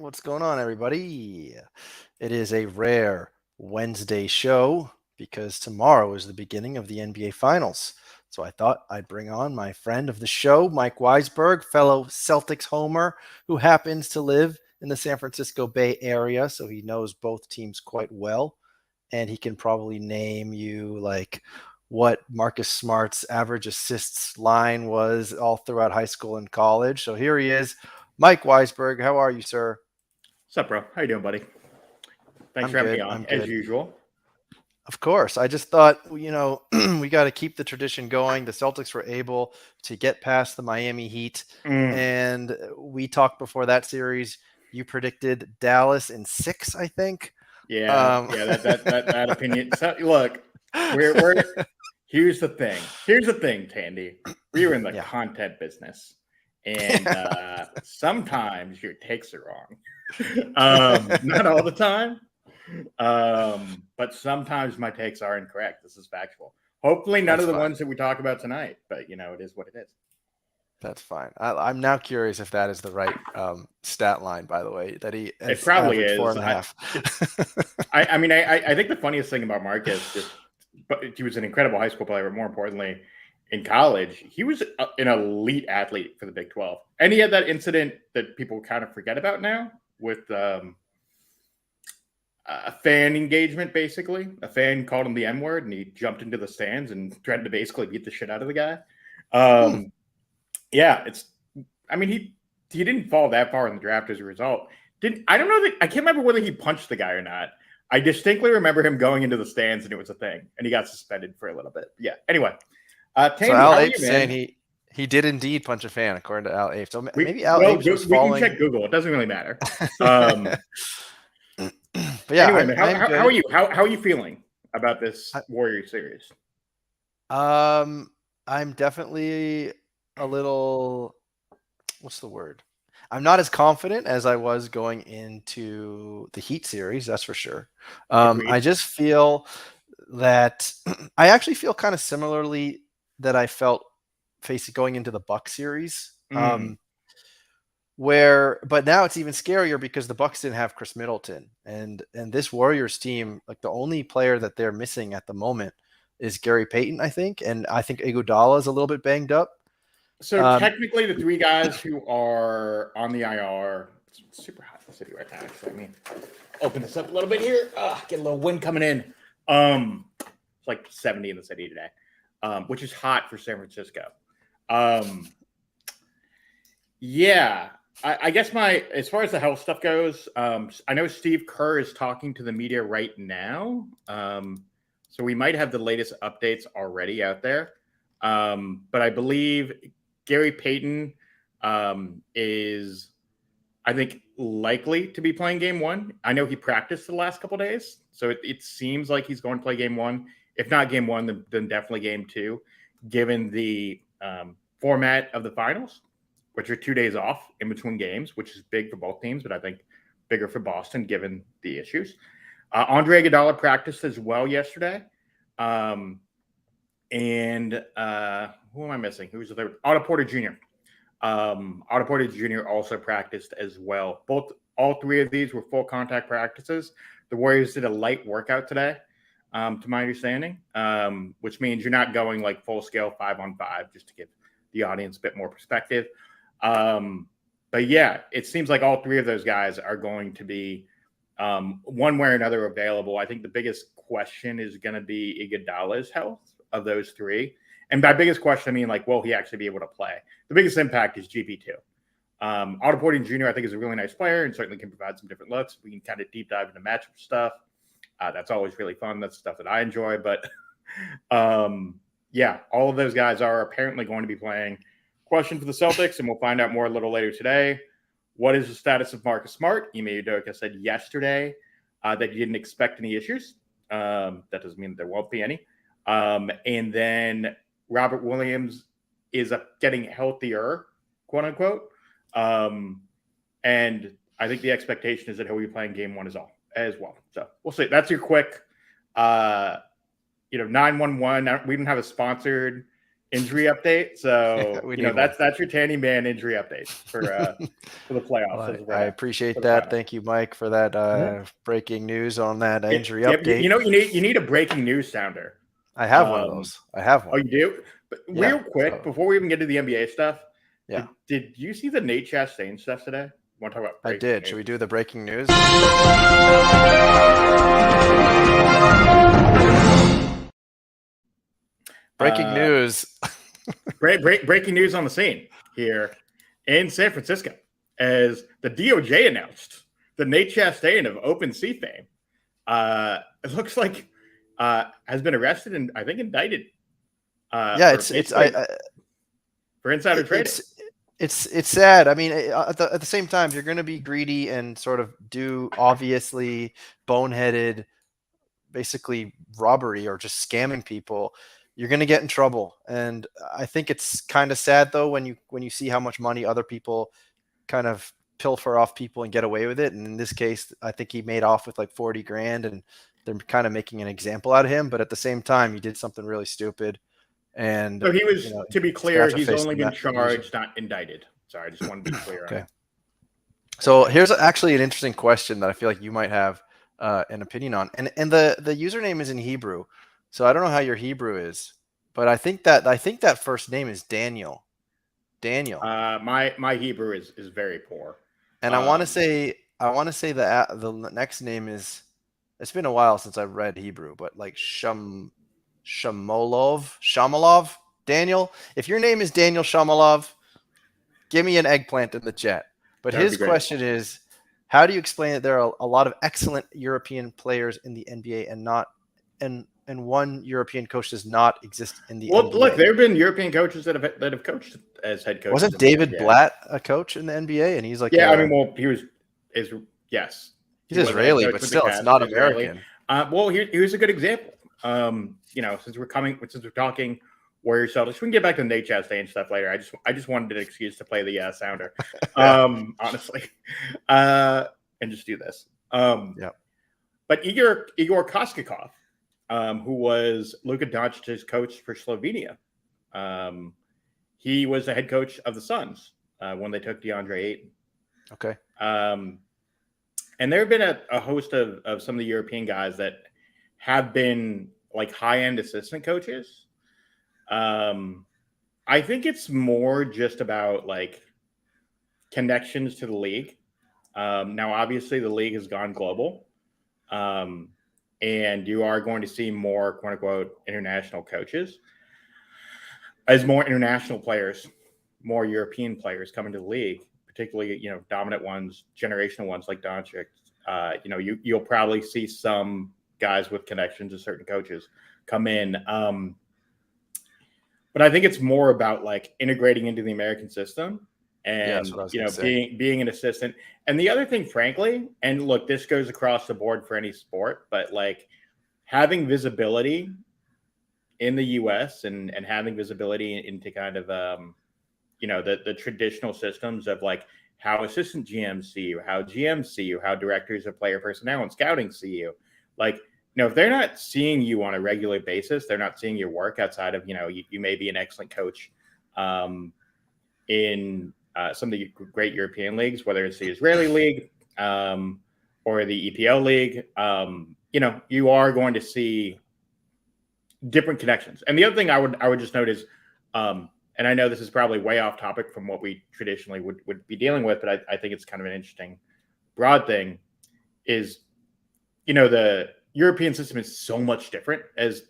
What's going on, everybody? It is a rare Wednesday show because tomorrow is the beginning of the NBA Finals. So I thought I'd bring on my friend of the show, Mike Weisberg, fellow Celtics homer who happens to live in the San Francisco Bay Area. So he knows both teams quite well. And he can probably name you like what Marcus Smart's average assists line was all throughout high school and college. So here he is. Mike Weisberg, how are you, sir? What's up, bro? How you doing, buddy? Thanks I'm for having me good. on, I'm as good. usual. Of course. I just thought, we got to keep the tradition going. The Celtics were able to get past the Miami Heat. And we talked before that series. You predicted Dallas in 6, I think. That opinion. So, look, we're here's the thing, Tandy. We're in the content business, and sometimes your takes are wrong. Not all the time, but sometimes my takes are incorrect. This is factual. Hopefully, none of the ones that we talk about tonight. But it is what it is. That's fine. I'm now curious if that is the right stat line, by the way, that he it probably is 4.5. I think the funniest thing about Marcus, but he was an incredible high school player, but more importantly, in college, he was an elite athlete for the Big 12. And he had that incident that people kind of forget about now with a fan engagement, basically. A fan called him the N-word, and he jumped into the stands and tried to basically beat the shit out of the guy. Yeah, he didn't fall that far in the draft as a result. I don't know I can't remember whether he punched the guy or not. I distinctly remember him going into the stands and it was a thing, and he got suspended for a little bit. Yeah. Anyway, Tandy, so Al Apes saying he did indeed punch a fan, according to Al Apes. So maybe Al Apes was falling. We can check Google. It doesn't really matter. But yeah. Anyway, how are you? How are you feeling about this Warriors series? I'm definitely a little. What's the word? I'm not as confident as I was going into the Heat series, that's for sure. I just feel that I actually feel kind of similarly that I felt going into the Bucks series. But now it's even scarier because the Bucks didn't have Chris Middleton, and this Warriors team, like the only player that they're missing at the moment is Gary Payton, I think, and I think Iguodala is a little bit banged up. So technically, the three guys who are on the IR, it's super hot in the city right now. So open this up a little bit here. Get a little wind coming in. It's like 70 in the city today, which is hot for San Francisco. I guess as far as the health stuff goes, I know Steve Kerr is talking to the media right now. So we might have the latest updates already out there. But I believe Gary Payton is, I think, likely to be playing game 1. I know he practiced the last couple of days, so it seems like he's going to play game 1. If not game 1, then definitely game 2, given the format of the finals, which are 2 days off in between games, which is big for both teams, but I think bigger for Boston given the issues. Andre Iguodala practiced as well yesterday. And who am I missing? Who's the third? Otto Porter Jr. Otto Porter Jr. also practiced as well. All three of these were full contact practices. The Warriors did a light workout today, to my understanding, which means you're not going like full scale 5-on-5, just to give the audience a bit more perspective. But yeah, it seems like all three of those guys are going to be one way or another available. I think the biggest question is going to be Iguodala's health of those three. And by biggest question, I mean, like, will he actually be able to play? The biggest impact is GP2. Otto Porter Jr., I think, is a really nice player and certainly can provide some different looks. We can kind of deep dive into matchup stuff. That's always really fun. That's stuff that I enjoy. But, all of those guys are apparently going to be playing. Question for the Celtics, and we'll find out more a little later today. What is the status of Marcus Smart? Ime Udoka said yesterday that he didn't expect any issues. That doesn't mean there won't be any. And then Robert Williams is getting healthier, quote unquote. And I think the expectation is that he'll be playing game 1 as well. So we'll see. That's your quick, 911. We didn't have a sponsored injury update. So we need one. that's your Tanny Man injury update for the playoffs Well, as of I right now, appreciate for the that. finals. Thank you, Mike, for that Mhm. breaking news on that Yep, injury yep. update. You need a breaking news sounder. I have one of those. I have Oh, one. you do? But Yeah. real quick, So before we even get to the NBA stuff, yeah, did you see the Nate Chastain stuff today? Want to talk about I breaking did. Should news? we do the breaking news? Breaking Uh, news. breaking news on the scene here in San Francisco as the DOJ announced that Nate Chastain of OpenSea fame, it looks like, has been arrested and I think indicted Yeah, for basically for insider trading. it's sad. I mean, at the same time, if you're going to be greedy and sort of do obviously boneheaded, basically robbery or just scamming people, you're going to get in trouble. And I think it's kind of sad though when you see how much money other people kind of pilfer off people and get away with it. And in this case, I think he made off with like 40 grand, and they're kind of making an example out of him. But at the same time, he did something really stupid. And So he you was, know, to be he's gonna have clear, to he's face only the been music. charged, not indicted. Sorry, I just want to be clear on Okay. it. So here's actually an interesting question that I feel like you might have an opinion on, and the username is in Hebrew, so I don't know how your Hebrew is, but I think that first name is Daniel. Daniel, My Hebrew is very poor. and Um, I want to say the next name is. It's been a while since I've read Hebrew, but like Shamalov, Daniel. If your name is Daniel Shamalov, give me an eggplant in the chat. But that would be his great. question is, how do you explain that there are a lot of excellent European players in the NBA and one European coach does not exist in the Well, look, NBA? there have been European coaches that have coached as head coaches Wasn't in the David NBA. Blatt a coach in the NBA? And he's like Yeah, I mean, well, is yes, he's he was a head Israeli, coach but with the still, it's Cavs, not Israeli. American. Well, here's a good example. Since we're talking Warriors Celtics, we can get back to Nate Chastain stuff later. I just wanted an excuse to play the sounder, Yeah, honestly, and just do this. yeah. But Igor Koskakov, who was Luka Doncic's coach for Slovenia, um, he was the head coach of the Suns when they took DeAndre Ayton. Okay. Um, and there have been a host of some of the European guys that have been like high end assistant coaches. I think it's more just about like connections to the league. Now, obviously, the league has gone global, um, and you are going to see more "quote unquote" international coaches as more international players, more European players come into the league, particularly dominant ones, generational ones like Doncic. You'll probably see some guys with connections to certain coaches come in. But I think it's more about like integrating into the American system Yeah, that's and what I was gonna say. being an assistant. And the other thing, frankly, and look, this goes across the board for any sport, but like having visibility in the US and having visibility into kind of the traditional systems of like how assistant GMs see you, how GMs see you, how directors of player personnel and scouting see you. Like, if they're not seeing you on a regular basis, they're not seeing your work outside of, you may be an excellent coach in some of the great European leagues, whether it's the Israeli league or the EPL league. You are going to see different connections. And the other thing I would just note is, and I know this is probably way off topic from what we traditionally would be dealing with, but I think it's kind of an interesting broad thing is, the European system is so much different as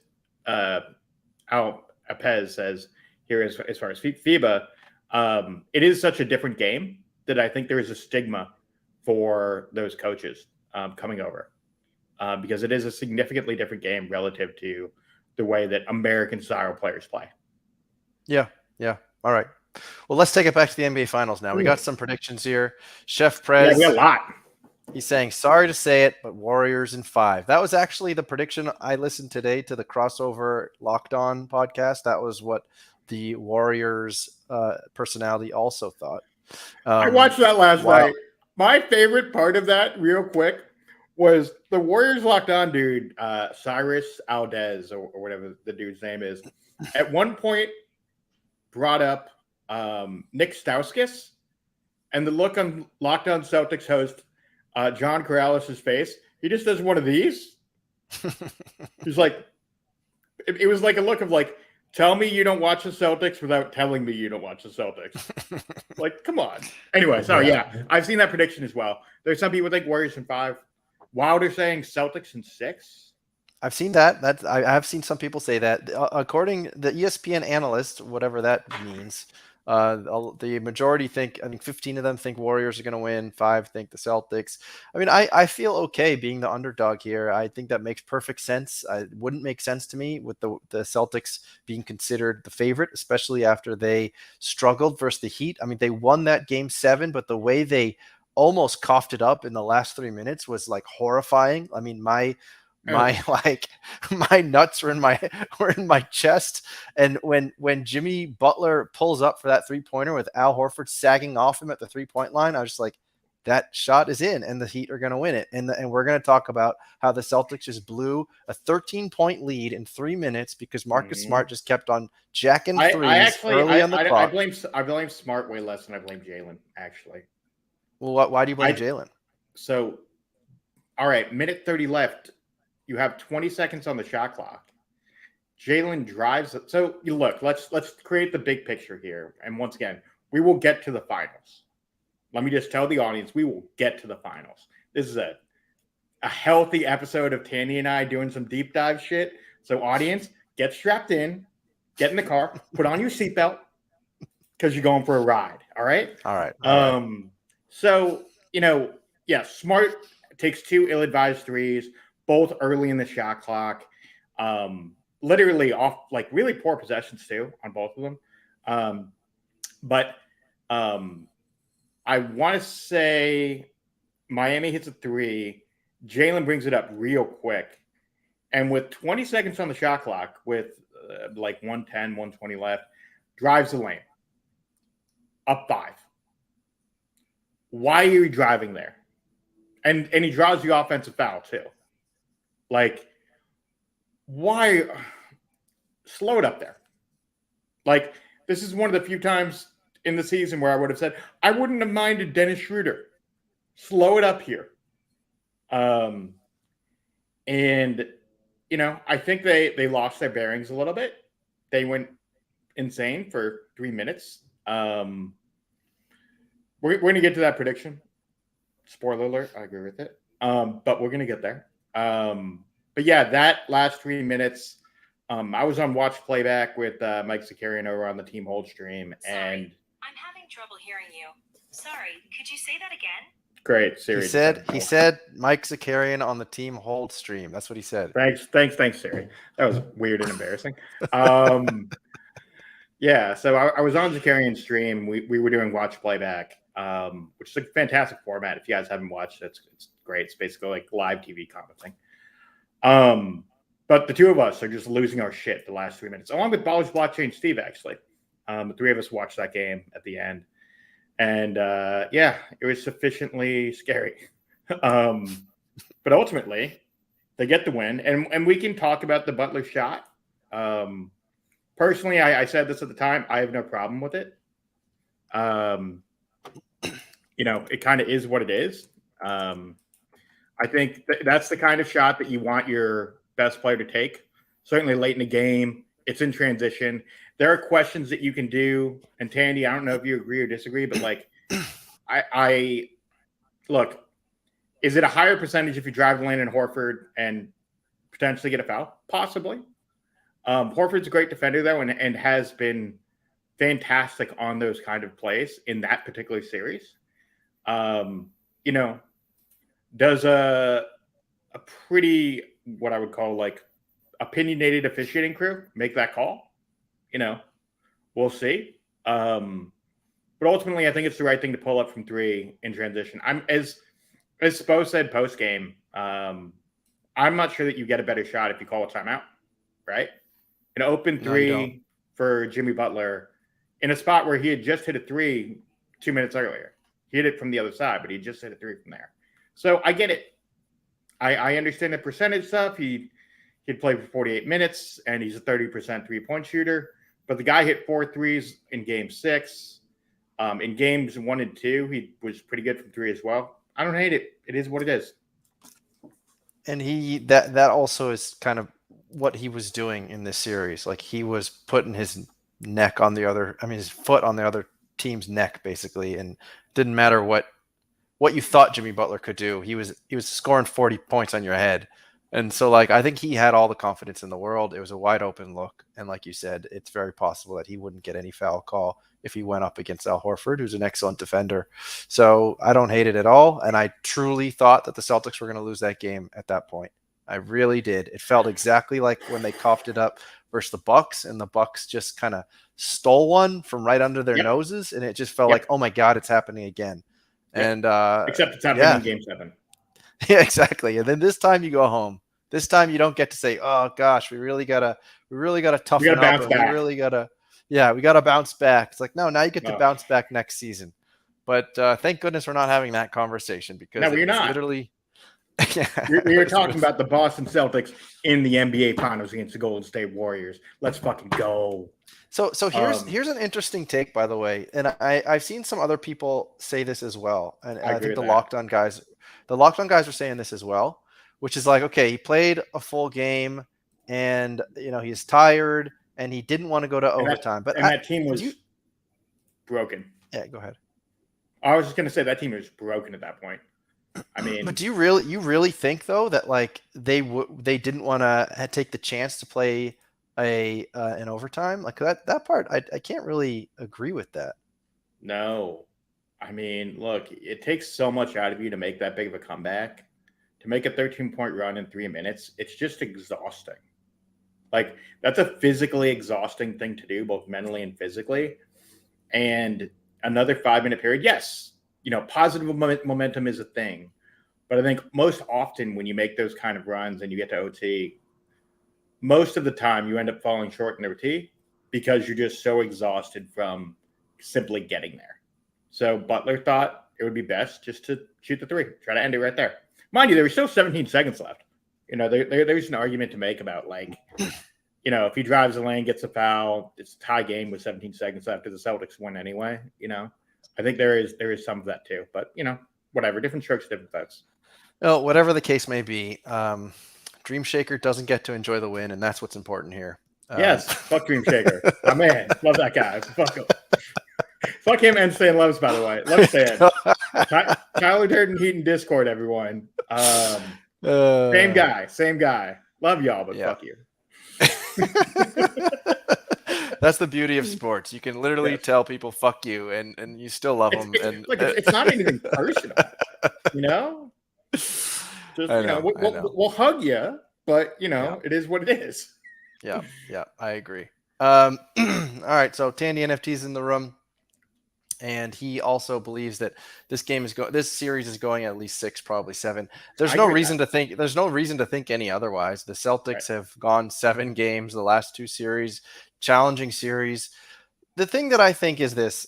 Al Apez says here as far as FIBA. It is such a different game that I think there is a stigma for those coaches coming over because it is a significantly different game relative to the way that American style players play. Yeah, yeah. All right. Well, let's take it back to the NBA Finals now. We got some predictions here. Chef Yeah, we got Prez, a lot. he's saying, sorry to say it, but Warriors in 5. That was actually the prediction I listened today to the crossover Locked On podcast. That was what the Warriors personality also thought. I watched that last While night. My favorite part of that, real quick, was the Warriors locked on dude, Cyrus Aldez or whatever the dude's name is. At one point, brought up Nick Stauskas, and the look on Locked On Celtics host John Corrales' face, he just does one of these. He's like, it was like a look of like, tell me you don't watch the Celtics without telling me you don't watch the Celtics. Like, come on. Anyway, so yeah, I've seen that prediction as well. There's some people think Warriors in 5. Wilder saying Celtics in 6. I've seen that. I have seen some people say that. According the ESPN analyst, whatever that means, the majority think. I think 15 of them think Warriors are going to win. 5 think the Celtics. I mean, I feel okay being the underdog here. I think that makes perfect sense. It wouldn't make sense to me with the Celtics being considered the favorite, especially after they struggled versus the Heat. I mean, they won that game 7, but the way they almost coughed it up in the last 3 minutes was like horrifying. I mean, my like my nuts were in my chest, and when Jimmy Butler pulls up for that 3-pointer with Al Horford sagging off him at the 3-point line, I was just like, that shot is in, and the Heat are going to win it. And we're going to talk about how the Celtics just blew a 13-point lead in 3 minutes because Marcus Smart just kept on jacking threes early on the clock. I blame Smart way less than I blame Jalen, actually. Well, why do you blame Jalen? So, all right, minute 30 left. You have 20 seconds on the shot clock. Jalen drives. So you look, let's create the big picture here. And once again, we will get to the finals. Let me just tell the audience, we will get to the finals. This is a healthy episode of Tandy and I doing some deep dive shit. So audience, get strapped in, get in the car, put on your seatbelt because you're going for a ride. All right? All right. So, Smart takes 2 ill-advised threes, both early in the shot clock, literally off, like really poor possessions too on both of them. But I want to say Miami hits a 3. Jalen brings it up real quick. And with 20 seconds on the shot clock, with like 110, 120 left, drives the lane. Up 5. Why are you driving there? And he draws the offensive foul too. Like, why? Slow it up there. Like, this is one of the few times in the season where I would have said, I wouldn't have minded Dennis Schroeder. Slow it up here. And, I think they lost their bearings a little bit. They went insane for 3 minutes. We're going to get to that prediction. Spoiler alert, I agree with it. But we're going to get there. But yeah, that last 3 minutes, I was on watch playback with Mike Zakarian over on the Team Hold stream. And I'm having trouble hearing you. Sorry, could you say that again? Great, Siri. He said Mike Zakarian on the Team Hold stream. That's what he said. Thanks, Siri. That was weird and embarrassing. Yeah, so I was on Zakarian's stream. We were doing watch playback, which is a fantastic format. If you guys haven't watched it, it's great. It's basically like live TV commenting. But the two of us are just losing our shit the last 3 minutes, along with Ballers Blockchain Steve, actually. The 3 of us watched that game at the end. And it was sufficiently scary. But ultimately, they get the win. And we can talk about the Butler shot. Personally, I said this at the time. I have no problem with it. It kind of is what it is. I think that's the kind of shot that you want your best player to take. Certainly late in the game, it's in transition. There are questions that you can do. And Tandy, I don't know if you agree or disagree, but like, I look, is it a higher percentage if you drive the lane in Horford and potentially get a foul? Possibly. Horford's a great defender though, and has been fantastic on those kind of plays in that particular series. Does a pretty, what I would call like opinionated officiating crew make that call? We'll see. But ultimately, I think it's the right thing to pull up from 3 in transition. I'm as Spo said post game. I'm not sure that you get a better shot if you call a timeout, right? An open 3 for Jimmy Butler in a spot where he had just hit a 3 2 minutes earlier. He hit it from the other side, but he just hit a 3 from there. So I get it. I understand the percentage stuff. He'd played for 48 minutes, and he's a 30% 3-point shooter. but the guy hit 4 threes in Game 6. In Games 1 and 2, he was pretty good from 3 as well. I don't hate it. It is what it is. And that also is kind of what he was doing in this series. Like he was putting his his foot on the other team's neck basically, and didn't matter what you thought Jimmy Butler could do. He was scoring 40 points on your head. And so like I think he had all the confidence in the world. It was a wide open look, and like you said, it's very possible that he wouldn't get any foul call if he went up against Al Horford, who's an excellent defender. So I don't hate it at all, and I truly thought that the Celtics were going to lose that game at that point. I really did. It felt exactly like when they coughed it up versus the Bucks, and the Bucks just kind of stole one from right under their noses, and it just felt like, oh my God, it's happening again. And except it's happening in Game 7. Yeah, exactly. And then this time you go home. This time you don't get to say, "Oh gosh, we really gotta toughen up. Bounce back. We really gotta bounce back." It's like, no, now you get to bounce back next season. But thank goodness we're not having that conversation, because no, we're not. Literally, we were talking about the Boston Celtics in the NBA Finals against the Golden State Warriors. Let's fucking go. So here's an interesting take, by the way, and I've seen some other people say this as well, and I think the Locked On guys are saying this as well, which is like, okay, he played a full game, and he's tired, and he didn't want to go to overtime, but that team was broken. Yeah, go ahead. I was just gonna say that team was broken at that point. I mean, but do you really think though that like they didn't want to take the chance to play an overtime? Like that part, I can't really agree with that. No, I mean, look, it takes so much out of you to make that big of a comeback, to make a 13-point run in 3 minutes. It's just exhausting. Like that's a physically exhausting thing to do, both mentally and physically. And another 5-minute period, yes, positive momentum is a thing. But I think most often when you make those kind of runs and you get to OT, most of the time you end up falling short in OT because you're just so exhausted from simply getting there. So Butler thought it would be best just to shoot the 3, try to end it right there. Mind you, there was still 17 seconds left. There's an argument to make about like, if he drives the lane, gets a foul, it's a tie game with 17 seconds left because the Celtics win anyway. I think there is some of that too. But whatever, different strokes, different folks. Well, whatever the case may be, Dream Shaker doesn't get to enjoy the win, and that's what's important here. Yes, fuck Dream Shaker. My man, love that guy. Fuck him. Fuck him and Stan Loves, by the way. Love Stan. Tyler Durden Heaton Discord, everyone. Same guy. Love y'all, but fuck you. That's the beauty of sports. You can literally tell people "fuck you" and you still love them. It's not anything personal, Just, we'll hug you, but it is what it is. Yeah, I agree. All right, so Tandy NFT's in the room, and he also believes that this series is going at least 6, probably 7. There's no reason to think any otherwise. The Celtics have gone 7 games the last 2 series, challenging series. The thing that I think is this,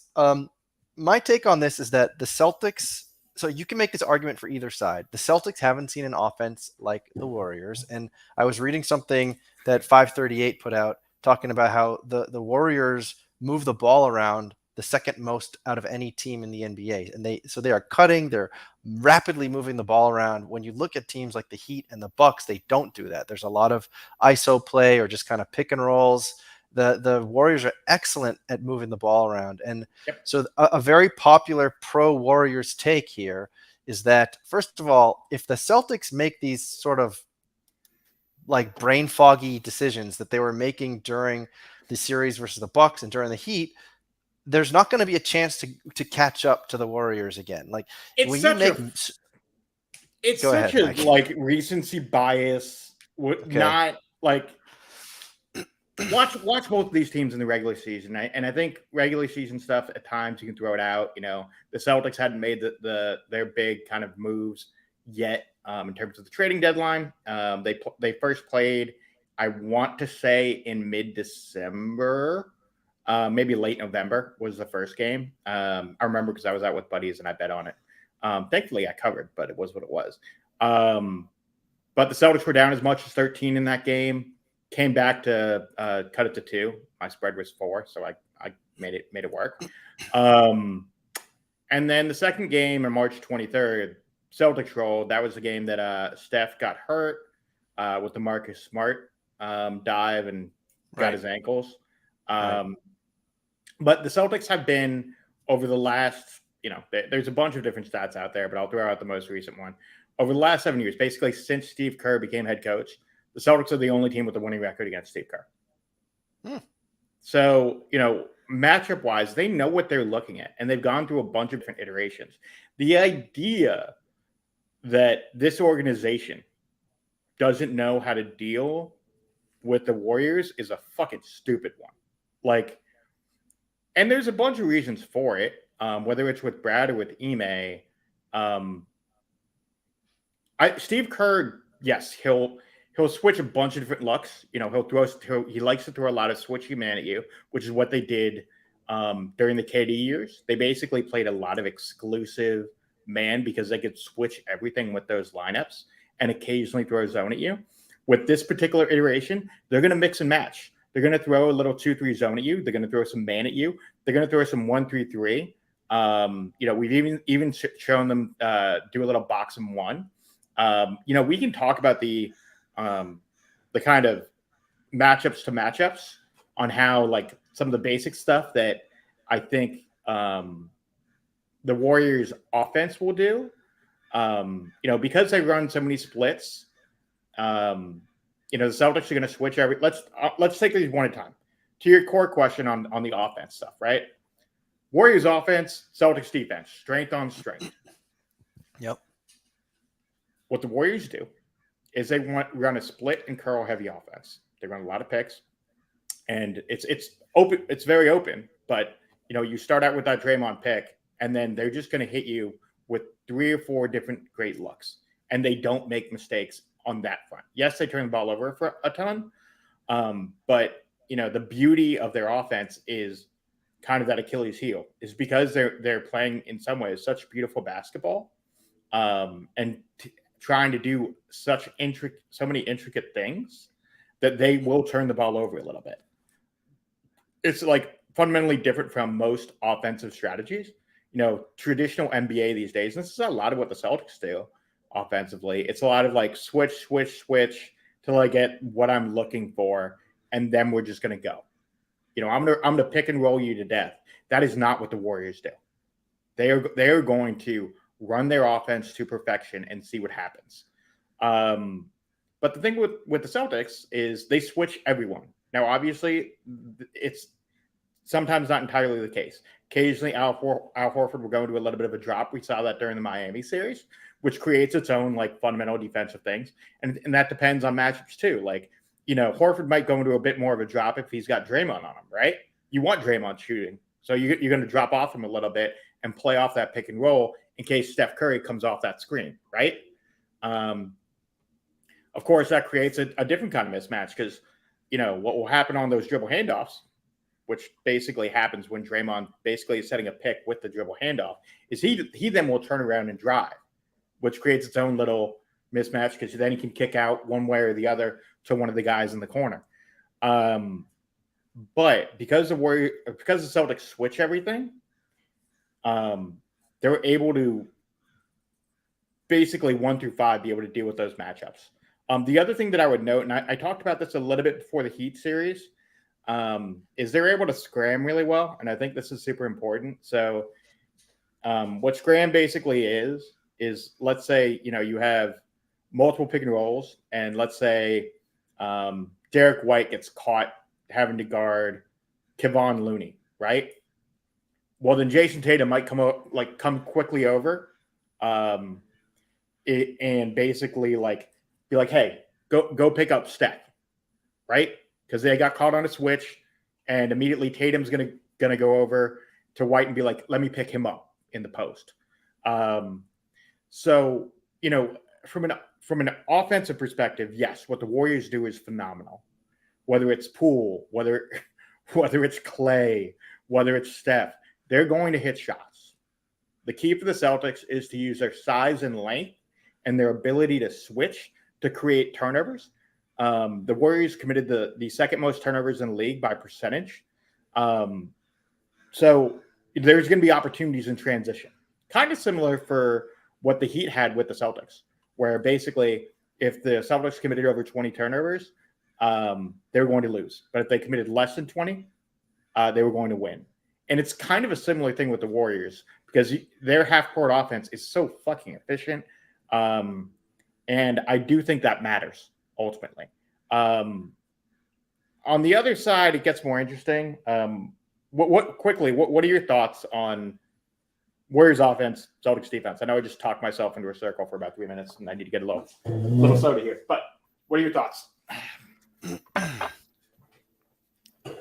my take on this is that the Celtics, so you can make this argument for either side. The Celtics haven't seen an offense like the Warriors, and I was reading something that 538 put out talking about how the Warriors move the ball around the second most out of any team in the NBA. And they are cutting, they're rapidly moving the ball around. When you look at teams like the Heat and the Bucks, they don't do that. There's a lot of ISO play or just kind of pick and rolls. The Warriors are excellent at moving the ball around. And so a very popular pro Warriors take here is that, first of all, if the Celtics make these sort of like brain foggy decisions that they were making during the series versus the Bucks and during the Heat, there's not going to be a chance to catch up to the Warriors again. Like it's such a like recency bias. Not like watch both of these teams in the regular season, and I think regular season stuff at times you can throw it out. The Celtics hadn't made their big kind of moves yet in terms of the trading deadline. They first played, I want to say, in mid-December. Maybe late November was the first game. I remember because I was out with buddies and I bet on it. Thankfully, I covered, but it was what it was. But the Celtics were down as much as 13 in that game. came back to cut it to 2. My spread was 4, so I made it work. And then the second game on March 23rd, Celtics rolled. That was the game that Steph got hurt with the Marcus Smart dive and got his ankles. But the Celtics have been over the last, there's a bunch of different stats out there, but I'll throw out the most recent one. Over the last 7 years, basically since Steve Kerr became head coach, the Celtics are the only team with a winning record against Steve Kerr. So, matchup wise, they know what they're looking at, and they've gone through a bunch of different iterations. The idea that this organization doesn't know how to deal with the Warriors is a fucking stupid one. And there's a bunch of reasons for it, whether it's with Brad or with Ime. Steve Kerr, yes, he'll switch a bunch of different looks. He likes to throw a lot of switchy man at you, which is what they did during the KD years. They basically played a lot of exclusive man because they could switch everything with those lineups and occasionally throw a zone at you. With this particular iteration, they're going to mix and match. They're going to throw a little 2-3 zone at you. They're going to throw some man at you. They're going to throw some 1-3-3. We've even shown them do a little box and one. We can talk about the kind of matchups to matchups on how some of the basic stuff that I think the Warriors offense will do. Because they run so many splits, the Celtics are going to switch let's take these one at a time. To your core question on the offense stuff, right? Warriors offense, Celtics defense, strength on strength. Yep. What the Warriors do is they run a split and curl heavy offense. They run a lot of picks, and it's open. It's very open, but you start out with that Draymond pick, and then they're just going to hit you with 3 or 4 different great looks, and they don't make mistakes on that front. Yes, they turn the ball over for a ton, but the beauty of their offense is kind of that Achilles heel, is because they're playing in some ways such beautiful basketball, and trying to do so many intricate things that they will turn the ball over a little bit. It's fundamentally different from most offensive strategies. Traditional NBA these days, and this is a lot of what the Celtics do offensively. It's a lot of switch till I get what I'm looking for, and then we're just going to go. I'm gonna pick and roll you to death. That is not what the Warriors do. They are going to run their offense to perfection and see what happens. But the thing with the Celtics is they switch everyone. Now, obviously, it's sometimes not entirely the case. Occasionally, Al Horford will go into a little bit of a drop. We saw that during the Miami series, which creates its own fundamental defensive things, and that depends on matchups too. Horford might go into a bit more of a drop if he's got Draymond on him, right? You want Draymond shooting, so you're going to drop off him a little bit and play off that pick and roll in case Steph Curry comes off that screen, right? Of course, that creates a different kind of mismatch because, what will happen on those dribble handoffs, which basically happens when Draymond basically is setting a pick with the dribble handoff, is he then will turn around and drive, which creates its own little mismatch because then he can kick out one way or the other to one of the guys in the corner. But because the Celtics switch everything, they're able to basically 1 through 5 be able to deal with those matchups. The other thing that I would note, and I talked about this a little bit before the Heat series, is they're able to scram really well, and I think this is super important. So what scram basically is let's say you have multiple pick and rolls, and let's say Derek White gets caught having to guard Kevon Looney, right? Well, then Jason Tatum might come quickly over, and basically be like, hey, go pick up Steph, right? Because they got caught on a switch, and immediately Tatum's gonna go over to White and be like, let me pick him up in the post. So from an offensive perspective, yes, what the Warriors do is phenomenal. Whether it's Poole, whether it's Clay, whether it's Steph, they're going to hit shots. The key for the Celtics is to use their size and length and their ability to switch to create turnovers. The Warriors committed the second most turnovers in the league by percentage. So there's going to be opportunities in transition. Kind of similar for what the Heat had with the Celtics, where basically if the Celtics committed over 20 turnovers, they were going to lose. But if they committed less than 20, they were going to win. And it's kind of a similar thing with the Warriors because their half-court offense is so fucking efficient. And I do think that matters ultimately. On the other side, it gets more interesting. What are your thoughts on Warriors offense, Celtics defense? I know I just talked myself into a circle for about 3 minutes, and I need to get a little soda here. But what are your thoughts?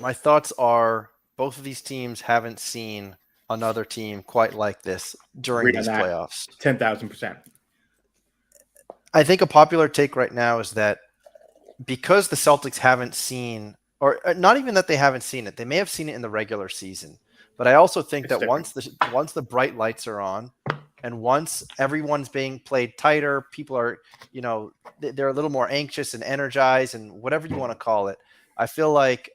My thoughts are both of these teams haven't seen another team quite like this during these playoffs. 10,000%. I think a popular take right now is that because the Celtics haven't seen, or not even that they haven't seen it, they may have seen it in the regular season. But I also think It's that different. once the bright lights are on, and once everyone's being played tighter, people are, they're a little more anxious and energized and whatever you want to call it. I feel like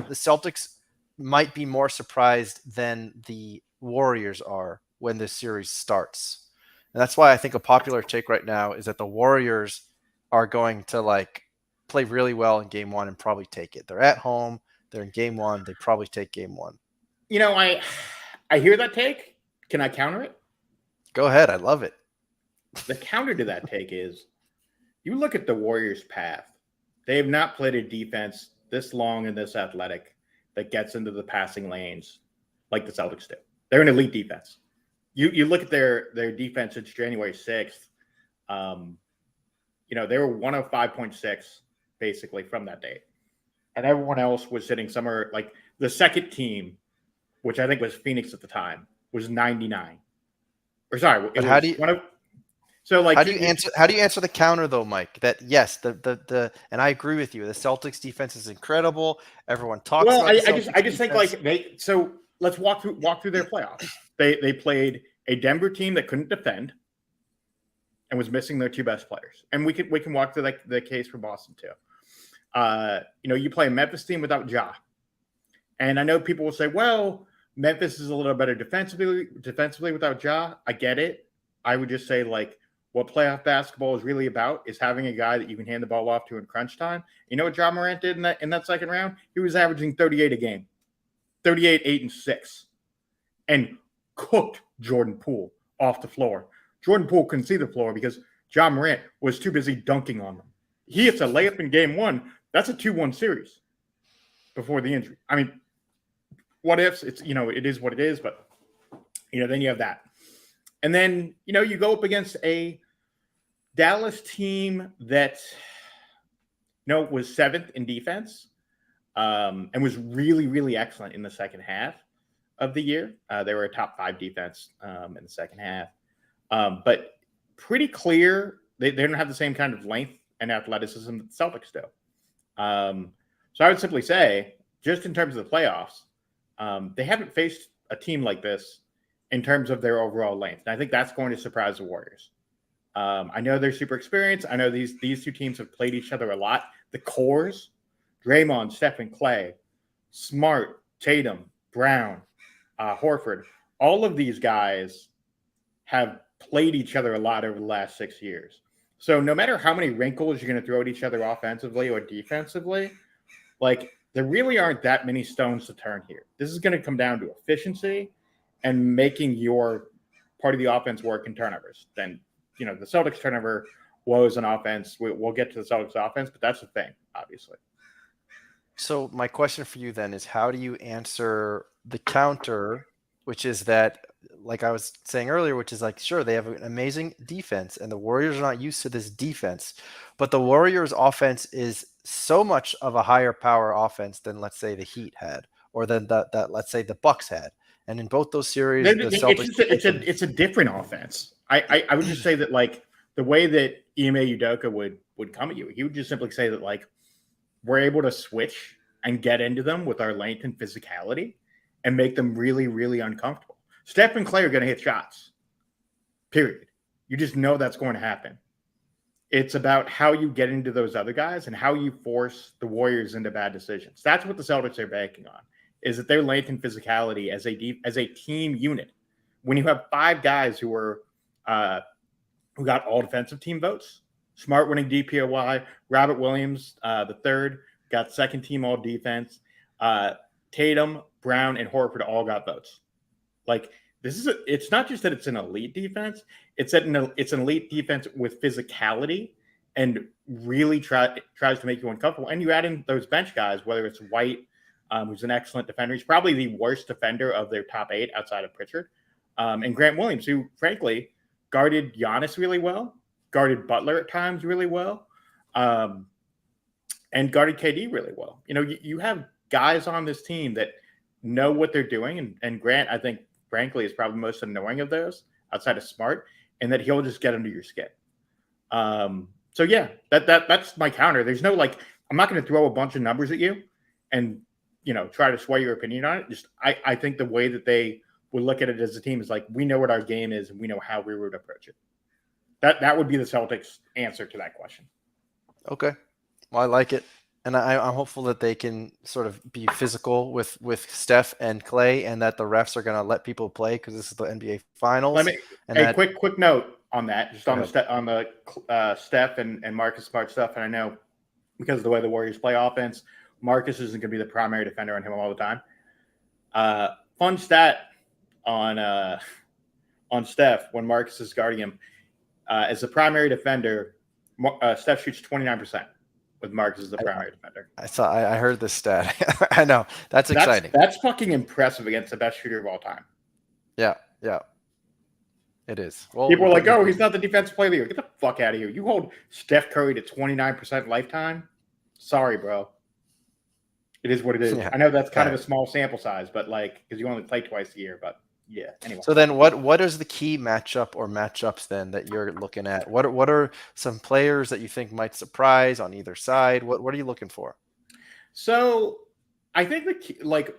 the Celtics might be more surprised than the Warriors are when this series starts. And that's why I think a popular take right now is that the Warriors are going to play really well in game one and probably take it. They're at home. They're in game one. They probably take game one. I hear that take. Can I counter it? Go ahead. I love it. The counter to that take is you look at the Warriors' path. They have not played a defense this long and this athletic that gets into the passing lanes like the Celtics do. They're an elite defense. You look at their defense since January 6th. They were 105.6 basically from that date. And everyone else was sitting somewhere like the second team, which I think was Phoenix at the time, was 99. Or sorry, but how do you answer the counter though, Mike? That yes, the and I agree with you. The Celtics defense is incredible. Everyone talks about I just think so let's walk through their playoffs. They played a Denver team that couldn't defend and was missing their two best players. And we can walk through the case for Boston too. You play a Memphis team without Ja. And I know people will say, well, Memphis is a little better defensively without Ja. I get it. I would just say what playoff basketball is really about is having a guy that you can hand the ball off to in crunch time. You know what Ja Morant did in that second round? He was averaging 38 a game, 38, 8, and 6, and cooked Jordan Poole off the floor. Jordan Poole couldn't see the floor because Ja Morant was too busy dunking on them. He hits a layup in game one. That's a 2-1 series before the injury. I mean, what ifs? It's it is what it is, but then you have that. And then, you go up against a Dallas team that, was 7th in defense and was really, really excellent in the second half of the year. They were a top 5 defense in the second half. But pretty clear, they don't have the same kind of length and athleticism that the Celtics do. So I would simply say, just in terms of the playoffs, they haven't faced a team like this in terms of their overall length. And I think that's going to surprise the Warriors. I know they're super experienced. I know these two teams have played each other a lot. The cores, Draymond, Stephen, Clay, Smart, Tatum, Brown, Horford, all of these guys have played each other a lot over the last 6 years. So no matter how many wrinkles you're going to throw at each other offensively or defensively, there really aren't that many stones to turn here. This is going to come down to efficiency and making your part of the offense work in turnovers. Then, the Celtics turnover woes an offense. We'll get to the Celtics offense, but that's the thing, obviously. So my question for you then is, how do you answer the counter, which is that, like I was saying earlier, which is sure, they have an amazing defense and the Warriors are not used to this defense, but the Warriors offense is so much of a higher power offense than, let's say, the Heat had, or than that let's say the Bucks had. And in both those series, the Celtics, it's a different offense. I would just say that the way that Ime Udoka would come at you, he would just simply say that we're able to switch and get into them with our length and physicality and make them really, really uncomfortable. Steph and Clay are going to hit shots, period. You just know that's going to happen. It's about how you get into those other guys and how you force the Warriors into bad decisions. That's what the Celtics are banking on, is that their length and physicality as a team unit. When you have 5 guys who got all defensive team votes, Smart winning DPOY, Robert Williams, the third, got second team all defense. Tatum, Brown, and Horford all got votes. Like, it's not just that it's an elite defense, it's an elite defense with physicality and really tries to make you uncomfortable. And you add in those bench guys, whether it's White, who's an excellent defender. He's probably the worst defender of their top 8 outside of Pritchard. And Grant Williams, who frankly guarded Giannis really well, guarded Butler at times really well, and guarded KD really well. You know, you have guys on this team that know what they're doing. And Grant, I think, frankly, is probably most annoying of those outside of Smart, and that he'll just get under your skin. So yeah, that's my counter. There's no, like, I'm not going to throw a bunch of numbers at you and, you know, try to sway your opinion on it. Just, I think the way that they would look at it as a team is like, we know what our game is and we know how we would approach it. That would be the Celtics' answer to that question. Okay. Well, I like it. And I'm hopeful that they can sort of be physical with Steph and Clay, and that the refs are going to let people play because this is the NBA Finals. Quick note on that, just on the Steph and Marcus Smart stuff. And I know because of the way the Warriors play offense, Marcus isn't going to be the primary defender on him all the time. Fun stat on Steph when Marcus is guarding him. As a primary defender, Steph shoots 29%. With Marcus as the primary defender. I heard this stat. I know. That's exciting. That's fucking impressive against the best shooter of all time. Yeah. It is. Well, people are like, oh, he's not the defensive player of the year. Get the fuck out of here. You hold Steph Curry to 29% lifetime? Sorry, bro. It is what it is. Yeah. I know that's kind of a small sample size, but like, because you only play twice a year, but yeah. Anyway. So then what is the key matchup or matchups then that you're looking at? What are some players that you think might surprise on either side? What are you looking for? So I think the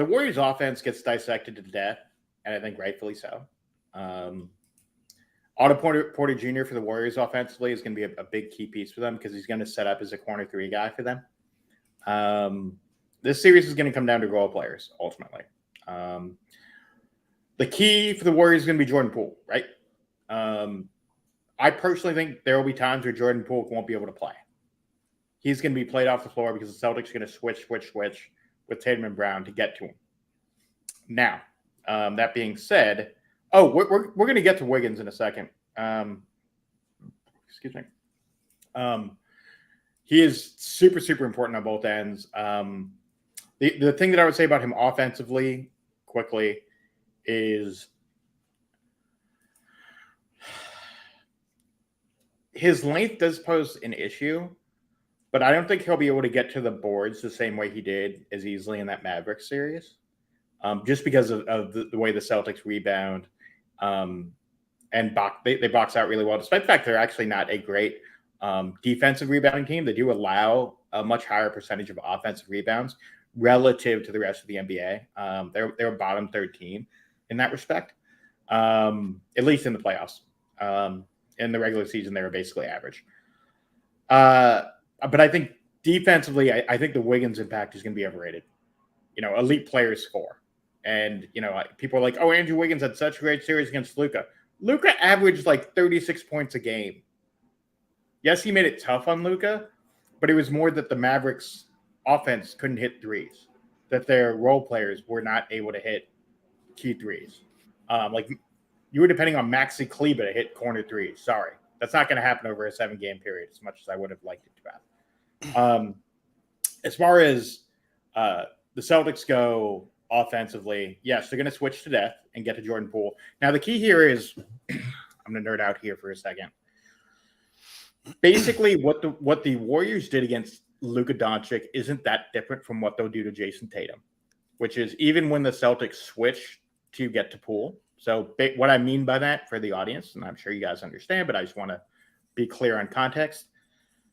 Warriors offense gets dissected to death, and I think rightfully so. Otto Porter Jr. for the Warriors offensively is going to be a big key piece for them because he's going to set up as a corner 3 guy for them. This series is going to come down to role players ultimately. The key for the Warriors is going to be Jordan Poole, right? I personally think there will be times where Jordan Poole won't be able to play. He's going to be played off the floor because the Celtics are going to switch with Tatum and Brown to get to him. Now, that being said, we're going to get to Wiggins in a second. Excuse me. He is super, super important on both ends. The thing that I would say about him offensively, quickly, is his length does pose an issue, but I don't think he'll be able to get to the boards the same way he did as easily in that Mavericks series, just because of the way the Celtics rebound and they box out really well, despite the fact they're actually not a great defensive rebounding team. They do allow a much higher percentage of offensive rebounds relative to the rest of the NBA. They're a bottom 3rd team in that respect, at least in the playoffs. In the regular season, they were basically average. But I think defensively, I think the Wiggins impact is going to be overrated. You know, elite players score. And, you know, people are like, oh, Andrew Wiggins had such a great series against Luka. Luka averaged like 36 points a game. Yes, he made it tough on Luka, but it was more that the Mavericks offense couldn't hit threes, that their role players were not able to hit key threes. Like you were depending on Maxi Kleber to hit corner threes. Sorry, that's not going to happen over a 7-game period as much as I would have liked it to have. As far as the Celtics go offensively, yes, they're going to switch to death and get to Jordan Poole. Now, the key here is I'm going to nerd out here for a second. Basically, what the Warriors did against Luka Doncic isn't that different from what they'll do to Jason Tatum, which is even when the Celtics switch to get to Poole. So what I mean by that for the audience, and I'm sure you guys understand, but I just want to be clear on context.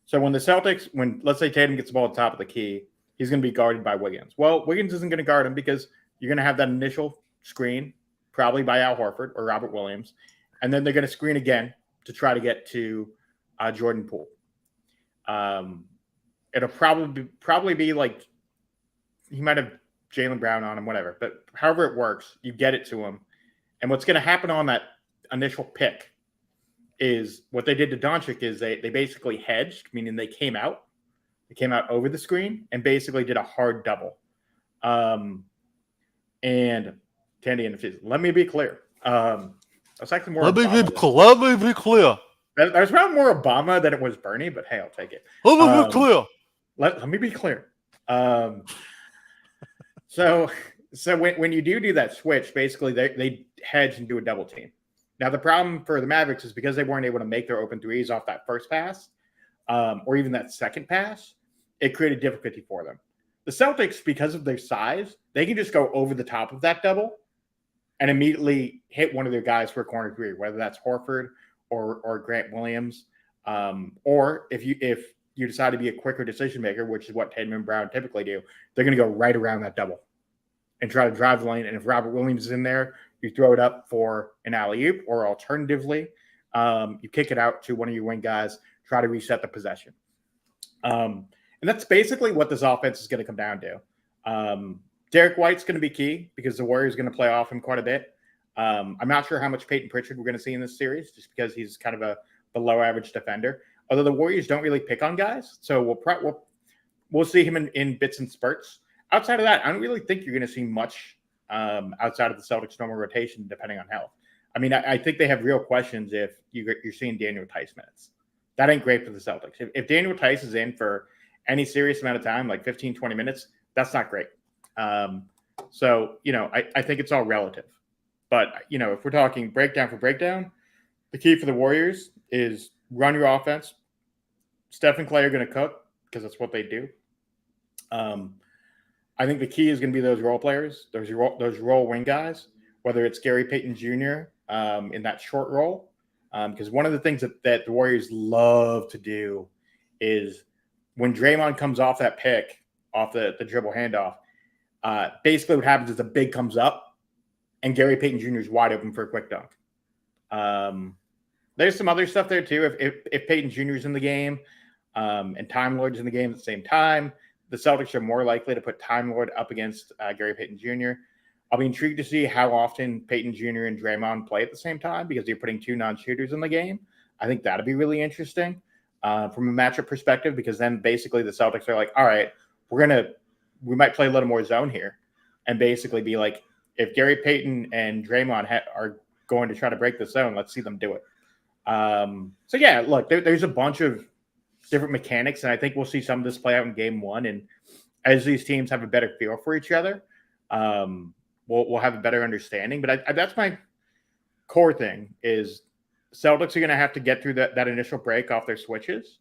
So when let's say Tatum gets the ball at the top of the key, he's going to be guarded by Wiggins. Well, Wiggins isn't going to guard him because you're going to have that initial screen, probably by Al Horford or Robert Williams, and then they're going to screen again to try to get to Jordan Poole. It'll probably be like he might have Jaylen Brown on him, whatever. But however it works, you get it to him. And what's going to happen on that initial pick is what they did to Doncic is they basically hedged, meaning they came out over the screen and basically did a hard double. And Tandy and the let me be clear. That's actually more. Let me be clear. That was probably more Obama than it was Bernie, but hey, I'll take it. Let me be clear. Let me be clear. So when you do that switch, basically they hedge and do a double team. Now the problem for the Mavericks is because they weren't able to make their open threes off that first pass, or even that second pass, it created difficulty for them. The Celtics, because of their size, they can just go over the top of that double and immediately hit one of their guys for a corner three, whether that's Horford or Grant Williams, or if you decide to be a quicker decision maker, which is what Tatum and Brown typically do, they're going to go right around that double and try to drive the lane. And if Robert Williams is in there, you throw it up for an alley-oop, or alternatively, you kick it out to one of your wing guys, try to reset the possession. And that's basically what this offense is going to come down to. Derek White's going to be key because the Warriors are going to play off him quite a bit. I'm not sure how much Peyton Pritchard we're going to see in this series, just because he's kind of a below-average defender. Although the Warriors don't really pick on guys, so we'll see him in bits and spurts. Outside of that, I don't really think you're going to see much outside of the Celtics' normal rotation, depending on health. I mean, I think they have real questions if you're seeing Daniel Tice minutes. That ain't great for the Celtics. If Daniel Tice is in for any serious amount of time, like 15, 20 minutes, that's not great. So, I think it's all relative. But, if we're talking breakdown for breakdown, the key for the Warriors is run your offense. Steph and Clay are going to cook because that's what they do. I think the key is going to be those role players, those role wing guys, whether it's Gary Payton Jr. In that short role. Because one of the things that the Warriors love to do is when Draymond comes off that pick, off the dribble handoff, basically what happens is the big comes up and Gary Payton Jr. is wide open for a quick dunk. There's some other stuff there too. If Payton Jr. is in the game and Time Lord's in the game at the same time, the Celtics are more likely to put Time Lord up against Gary Payton Jr. I'll be intrigued to see how often Payton Jr. and Draymond play at the same time because you're putting two non-shooters in the game. I think that'd be really interesting from a matchup perspective, because then basically the Celtics are like, all right, we might play a little more zone here and basically be like, if Gary Payton and Draymond are going to try to break the zone, let's see them do it. So yeah, look, there's a bunch of different mechanics, and I think we'll see some of this play out in game one. And as these teams have a better feel for each other, we'll have a better understanding. But that's my core thing is Celtics are going to have to get through that initial break off their switches.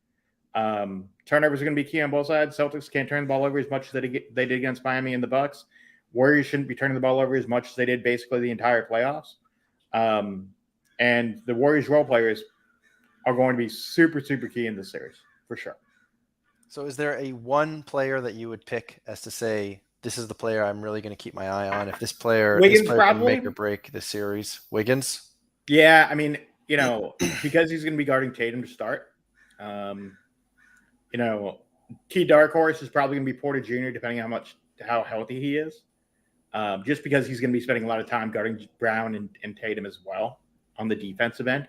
Turnovers are going to be key on both sides. Celtics can't turn the ball over as much as they did against Miami and the Bucks. Warriors shouldn't be turning the ball over as much as they did basically the entire playoffs. And the Warriors role players are going to be super, super key in this series for sure. So is there a one player that you would pick as to say, this is the player I'm really going to keep my eye on? If this player can make or break the series. Wiggins? Yeah, I mean, because he's going to be guarding Tatum to start. Key dark horse is probably going to be Porter Jr., depending on how healthy he is. Just because he's going to be spending a lot of time guarding Brown and Tatum as well on the defensive end.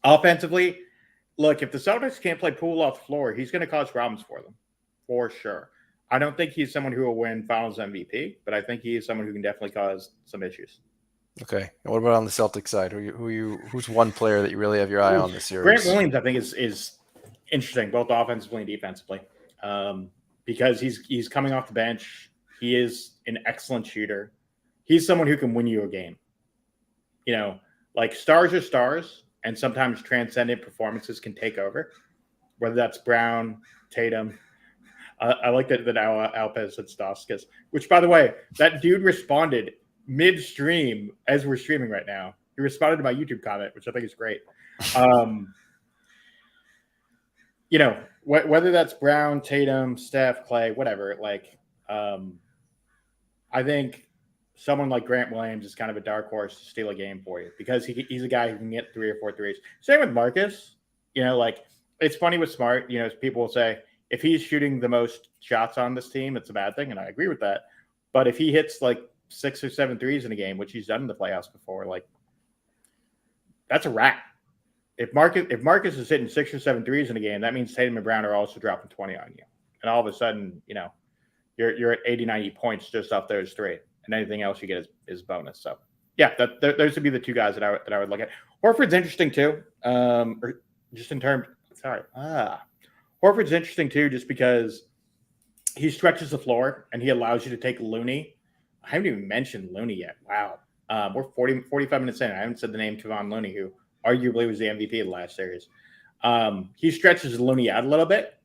Offensively, look, if the Celtics can't play Poole off the floor, he's going to cause problems for them, for sure. I don't think he's someone who will win Finals MVP, but I think he is someone who can definitely cause some issues. Okay. And what about on the Celtics side? Who's one player that you really have your eye on this series? Grant Williams, I think, is interesting, both offensively and defensively, because he's coming off the bench. He is an excellent shooter. He's someone who can win you a game. Like stars are stars, and sometimes transcendent performances can take over, whether that's Brown, Tatum. I like that Alpez said Stauskas, which, by the way, that dude responded midstream as we're streaming right now. He responded to my YouTube comment, which I think is great. Whether that's Brown, Tatum, Steph, Clay, whatever, I think someone like Grant Williams is kind of a dark horse to steal a game for you because he's a guy who can get 3 or 4 threes. Same with Marcus. Like it's funny with Smart. People will say if he's shooting the most shots on this team, it's a bad thing, and I agree with that. But if he hits like 6 or 7 threes in a game, which he's done in the playoffs before, like that's a wrap. If Marcus is hitting 6 or 7 threes in a game, that means Tatum and Brown are also dropping 20 on you, and all of a sudden, you're at 80, 90 points just off those 3. And anything else you get is bonus. So, yeah, those would be the 2 guys that I would look at. Horford's interesting too. Or just in terms, Horford's interesting too, just because he stretches the floor and he allows you to take Looney. I haven't even mentioned Looney yet. Wow, we're 45 minutes in. I haven't said the name Kevon Looney, who arguably was the MVP of the last series. He stretches Looney out a little bit,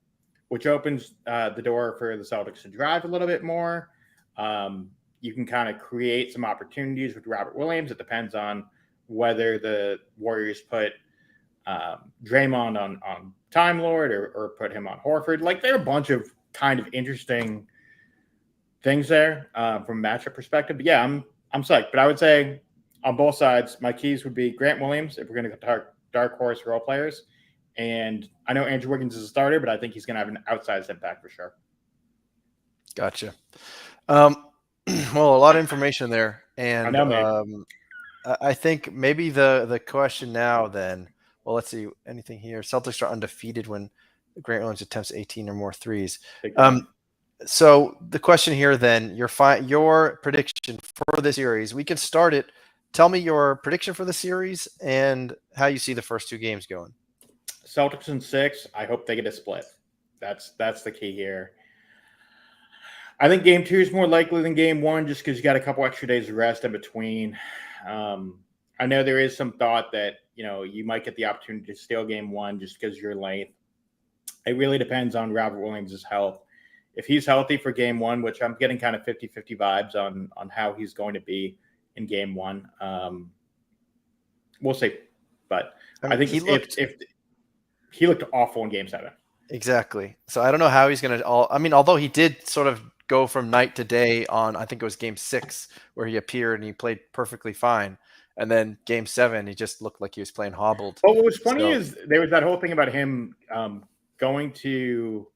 which opens the door for the Celtics to drive a little bit more. You can kind of create some opportunities with Robert Williams. It depends on whether the Warriors put Draymond on Time Lord or put him on Horford. Like, there are a bunch of kind of interesting things there from a matchup perspective. But yeah, I'm psyched. But I would say on both sides, my keys would be Grant Williams if we're going to go dark horse role players. And I know Andrew Wiggins is a starter, but I think he's going to have an outsized impact for sure. Gotcha. Well, a lot of information there, and I think maybe the question now then. Well, let's see. Anything here? Celtics are undefeated when Grant Williams attempts 18 or more threes. So the question here then, your prediction for the series. We can start it. Tell me your prediction for the series and how you see the first 2 games going. Celtics in 6. I hope they get a split. That's the key here. I think game 2 is more likely than game 1 just because you got a couple extra days of rest in between. I know there is some thought that, you might get the opportunity to steal game 1 just because you're late. It really depends on Robert Williams' health. If he's healthy for game 1, which I'm getting kind of 50-50 vibes on how he's going to be in game 1, we'll see. But I think if he looked awful in game 7. Exactly. So I don't know how he's going to although he did sort of go from night to day on, I think it was game 6 where he appeared and he played perfectly fine. And then game 7, he just looked like he was playing hobbled. But what was funny is there was that whole thing about him going to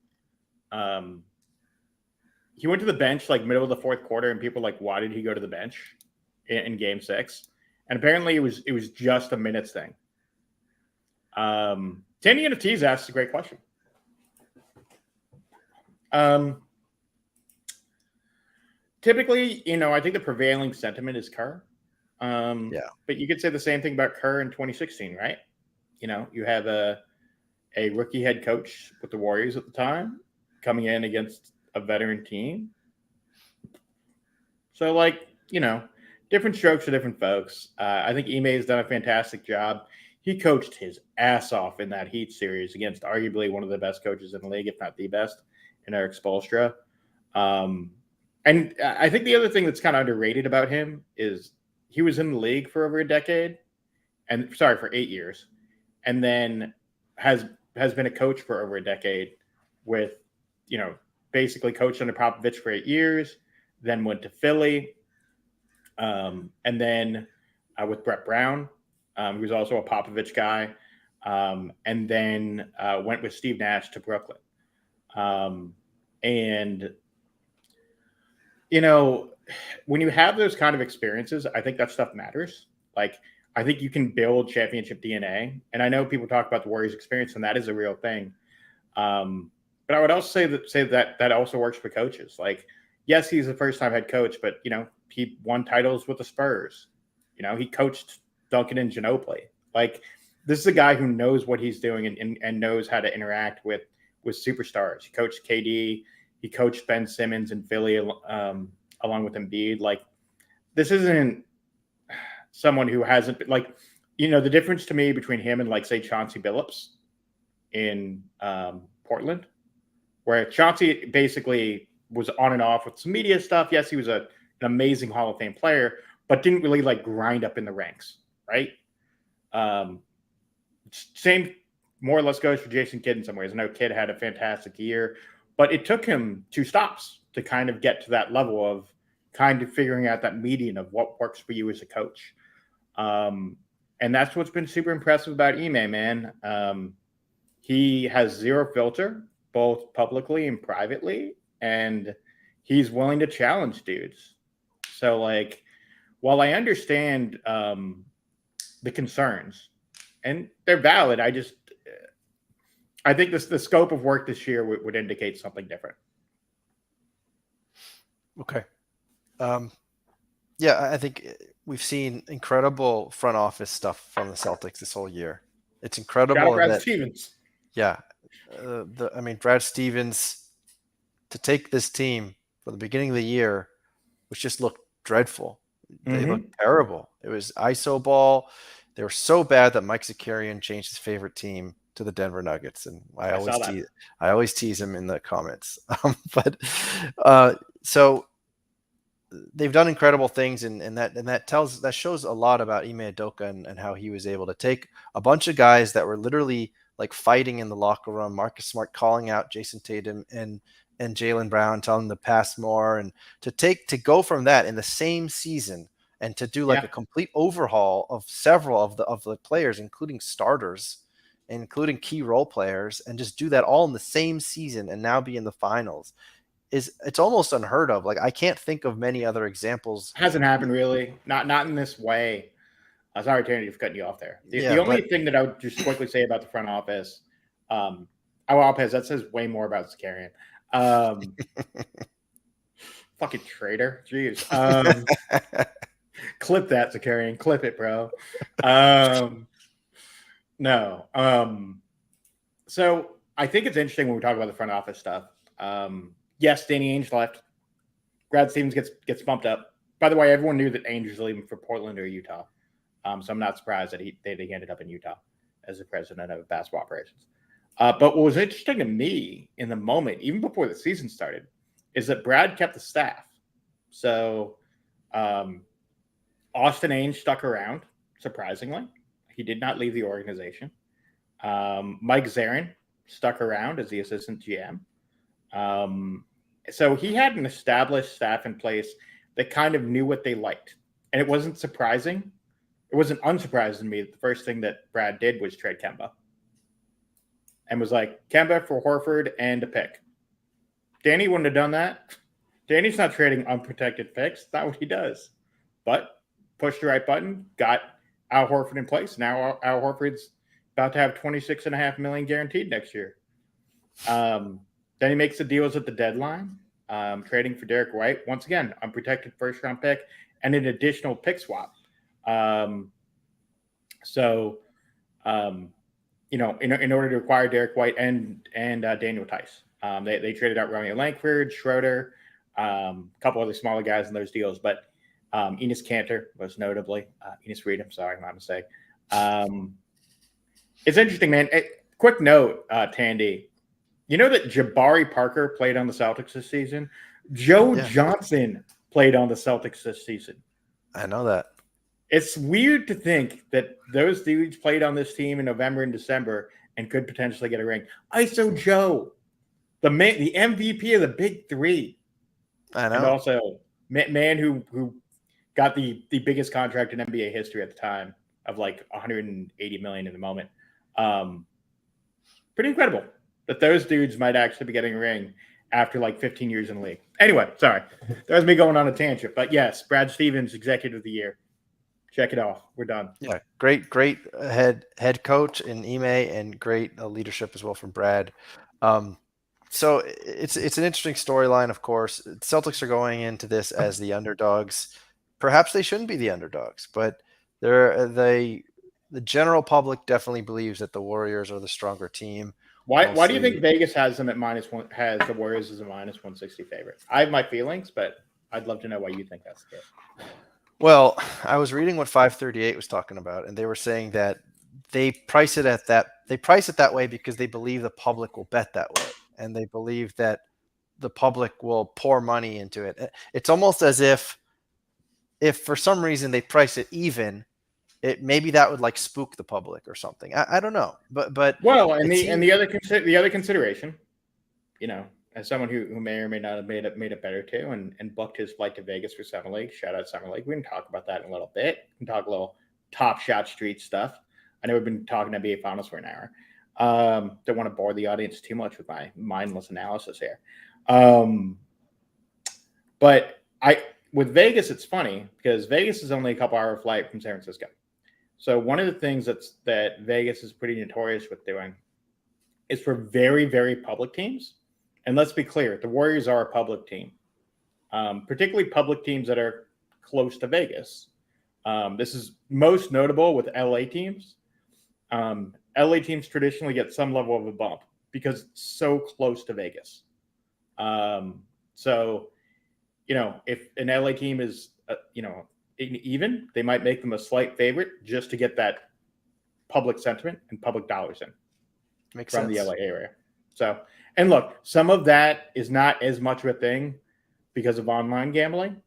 he went to the bench like middle of the 4th quarter, and people were like, why did he go to the bench in game 6? And apparently it was just a minutes thing. Tandy NFTs asks a great question. Typically, I think the prevailing sentiment is Kerr. But you could say the same thing about Kerr in 2016, right? You have a rookie head coach with the Warriors at the time coming in against a veteran team. So, different strokes for different folks. I think Ime has done a fantastic job. He coached his ass off in that Heat series against arguably one of the best coaches in the league, if not the best, in Eric Spoelstra. And I think the other thing that's kind of underrated about him is he was in the league for over a decade, for 8 years, and then has been a coach for over a decade with, basically coached under Popovich for 8 years, then went to Philly, and then with Brett Brown, who was also a Popovich guy, and then went with Steve Nash to Brooklyn. And when you have those kind of experiences, I think that stuff matters. Like, I think you can build championship DNA. And I know people talk about the Warriors experience, and that is a real thing. But I would also say that also works for coaches. Like, yes, he's a first-time head coach, but, he won titles with the Spurs. He coached Duncan and Ginobili. Like, this is a guy who knows what he's doing and knows how to interact with superstars. He coached KD. He coached Ben Simmons in Philly along with Embiid. Like, this isn't someone who hasn't been, like, the difference to me between him and, like, say, Chauncey Billups in Portland, where Chauncey basically was on and off with some media stuff. Yes, he was an amazing Hall of Fame player, but didn't really, like, grind up in the ranks, right? Same more or less goes for Jason Kidd in some ways. I know Kidd had a fantastic year, but it took him 2 stops to kind of get to that level of kind of figuring out that median of what works for you as a coach. And that's what's been super impressive about Ime, man. He has zero filter, both publicly and privately, and he's willing to challenge dudes. So, like, while I understand the concerns, and they're valid, I think the scope of work this year would indicate something different. Okay. Yeah, I think we've seen incredible front office stuff from the Celtics this whole year. It's Shout out incredible Brad that, Stevens. yeah, Brad Stevens, to take this team from the beginning of the year, which just looked dreadful. They looked terrible. It was ISO ball. They were so bad that Mike Zakarian changed his favorite team to the Denver Nuggets, and I always tease him in the comments. So they've done incredible things, and that shows a lot about Ime Udoka and how he was able to take a bunch of guys that were literally like fighting in the locker room. Marcus Smart calling out Jason Tatum and Jaylen Brown, telling them to pass more, and to go from that in the same season and to do like a complete overhaul of several of the players, including starters, including key role players, and just do that all in the same season and now be in the finals. It's almost unheard of. Like, I can't think of many other examples. Hasn't happened really. Not in this way. Sorry, Tanny, for cutting you off there. The only thing that I would just quickly say about the front office, that says way more about Zakarian. Fucking traitor. Jeez. Clip that, Zakarian. Clip it, bro. No. So I think it's interesting when we talk about the front office stuff. Yes, Danny Ainge left. Brad Stevens gets bumped up. By the way, everyone knew that Ainge was leaving for Portland or Utah. So I'm not surprised that they ended up in Utah as the president of basketball operations. But what was interesting to me in the moment, even before the season started, is that Brad kept the staff. So Austin Ainge stuck around, surprisingly. He did not leave the organization. Mike Zarin stuck around as the assistant GM. So he had an established staff in place that kind of knew what they liked. And it wasn't surprising. It wasn't unsurprising to me that the first thing that Brad did was trade Kemba. And was like, Kemba for Horford and a pick. Danny wouldn't have done that. Danny's not trading unprotected picks. That's not what he does. But pushed the right button, got Al Horford in place. Now Al Horford's about to have $26.5 million guaranteed next year. Then he makes the deals at the deadline, trading for Derek White. Once again, unprotected first-round pick and an additional pick swap. In order to acquire Derek White and Daniel Tice, they traded out Romeo Langford, Schroeder, a couple other smaller guys in those deals, but Enes Kanter, most notably, Enes Reed. I'm sorry, my mistake. It's interesting, man. Quick note, Tandy. You know that Jabari Parker played on the Celtics this season? Joe Johnson played on the Celtics this season. I know that. It's weird to think that those dudes played on this team in November and December and could potentially get a ring. ISO Joe, the MVP of the Big Three. I know. And also, man who got the biggest contract in NBA history at the time of like $180 million in the moment. Pretty incredible that those dudes might actually be getting a ring after like 15 years in the league. Anyway, sorry. That was me going on a tangent. But yes, Brad Stevens, Executive of the Year. Check it off. We're done. Yeah, great head coach in Ime, and great leadership as well from Brad. So it's an interesting storyline, of course. Celtics are going into this as the underdogs. Perhaps they shouldn't be the underdogs, but the general public definitely believes that the Warriors are the stronger team. Why do you think Vegas has them at -1? Has the Warriors as a -160 favorite? I have my feelings, but I'd love to know why you think that's the case. Well, I was reading what 538 was talking about, and they were saying that they price it that way because they believe the public will bet that way, and they believe that the public will pour money into it. It's almost as if for some reason they price it even, maybe that would like spook the public or something. I don't know, but well, and the other consideration, as someone who may or may not have made it better too, and booked his flight to Vegas for Summer League. Shout out Summer League. We can talk about that in a little bit. We can talk a little Top Shot Street stuff. I know we've been talking NBA Finals for an hour. Don't want to bore the audience too much with my mindless analysis here. But with Vegas, it's funny because Vegas is only a couple hour flight from San Francisco. So one of the things that Vegas is pretty notorious with doing is for very, very public teams. And let's be clear, the Warriors are a public team, particularly public teams that are close to Vegas. This is most notable with LA teams. LA teams traditionally get some level of a bump because it's so close to Vegas. So, if an LA team is, even, they might make them a slight favorite just to get that public sentiment and public dollars in from the LA area. So, and look, some of that is not as much of a thing because of online gambling,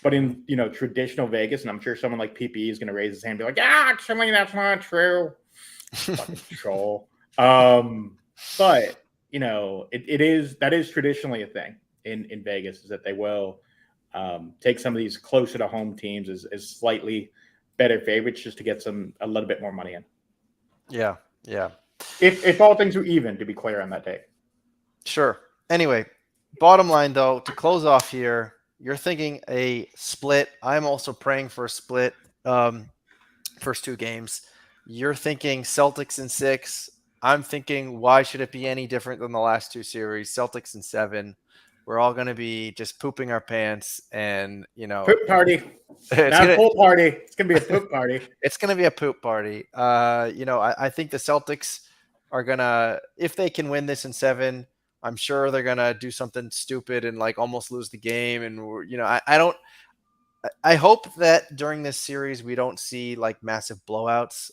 but in, traditional Vegas, and I'm sure someone like PPE is going to raise his hand and be like, actually, that's not true. Fucking troll. But, that is traditionally a thing in Vegas, is that they will take some of these closer to home teams as slightly better favorites just to get a little bit more money in. Yeah. If all things were even, to be clear on that take. Sure. Anyway, bottom line though, to close off here, you're thinking a split. I'm also praying for a split. First two games. You're thinking Celtics in 6. I'm thinking, why should it be any different than the last two series? Celtics in 7. We're all going to be just pooping our pants and, poop party. Not a pool party. It's going to be a poop party. It's going to be a poop party. I think the Celtics are going to, if they can win this in 7, I'm sure they're going to do something stupid and like almost lose the game. And, I hope that during this series, we don't see like massive blowouts.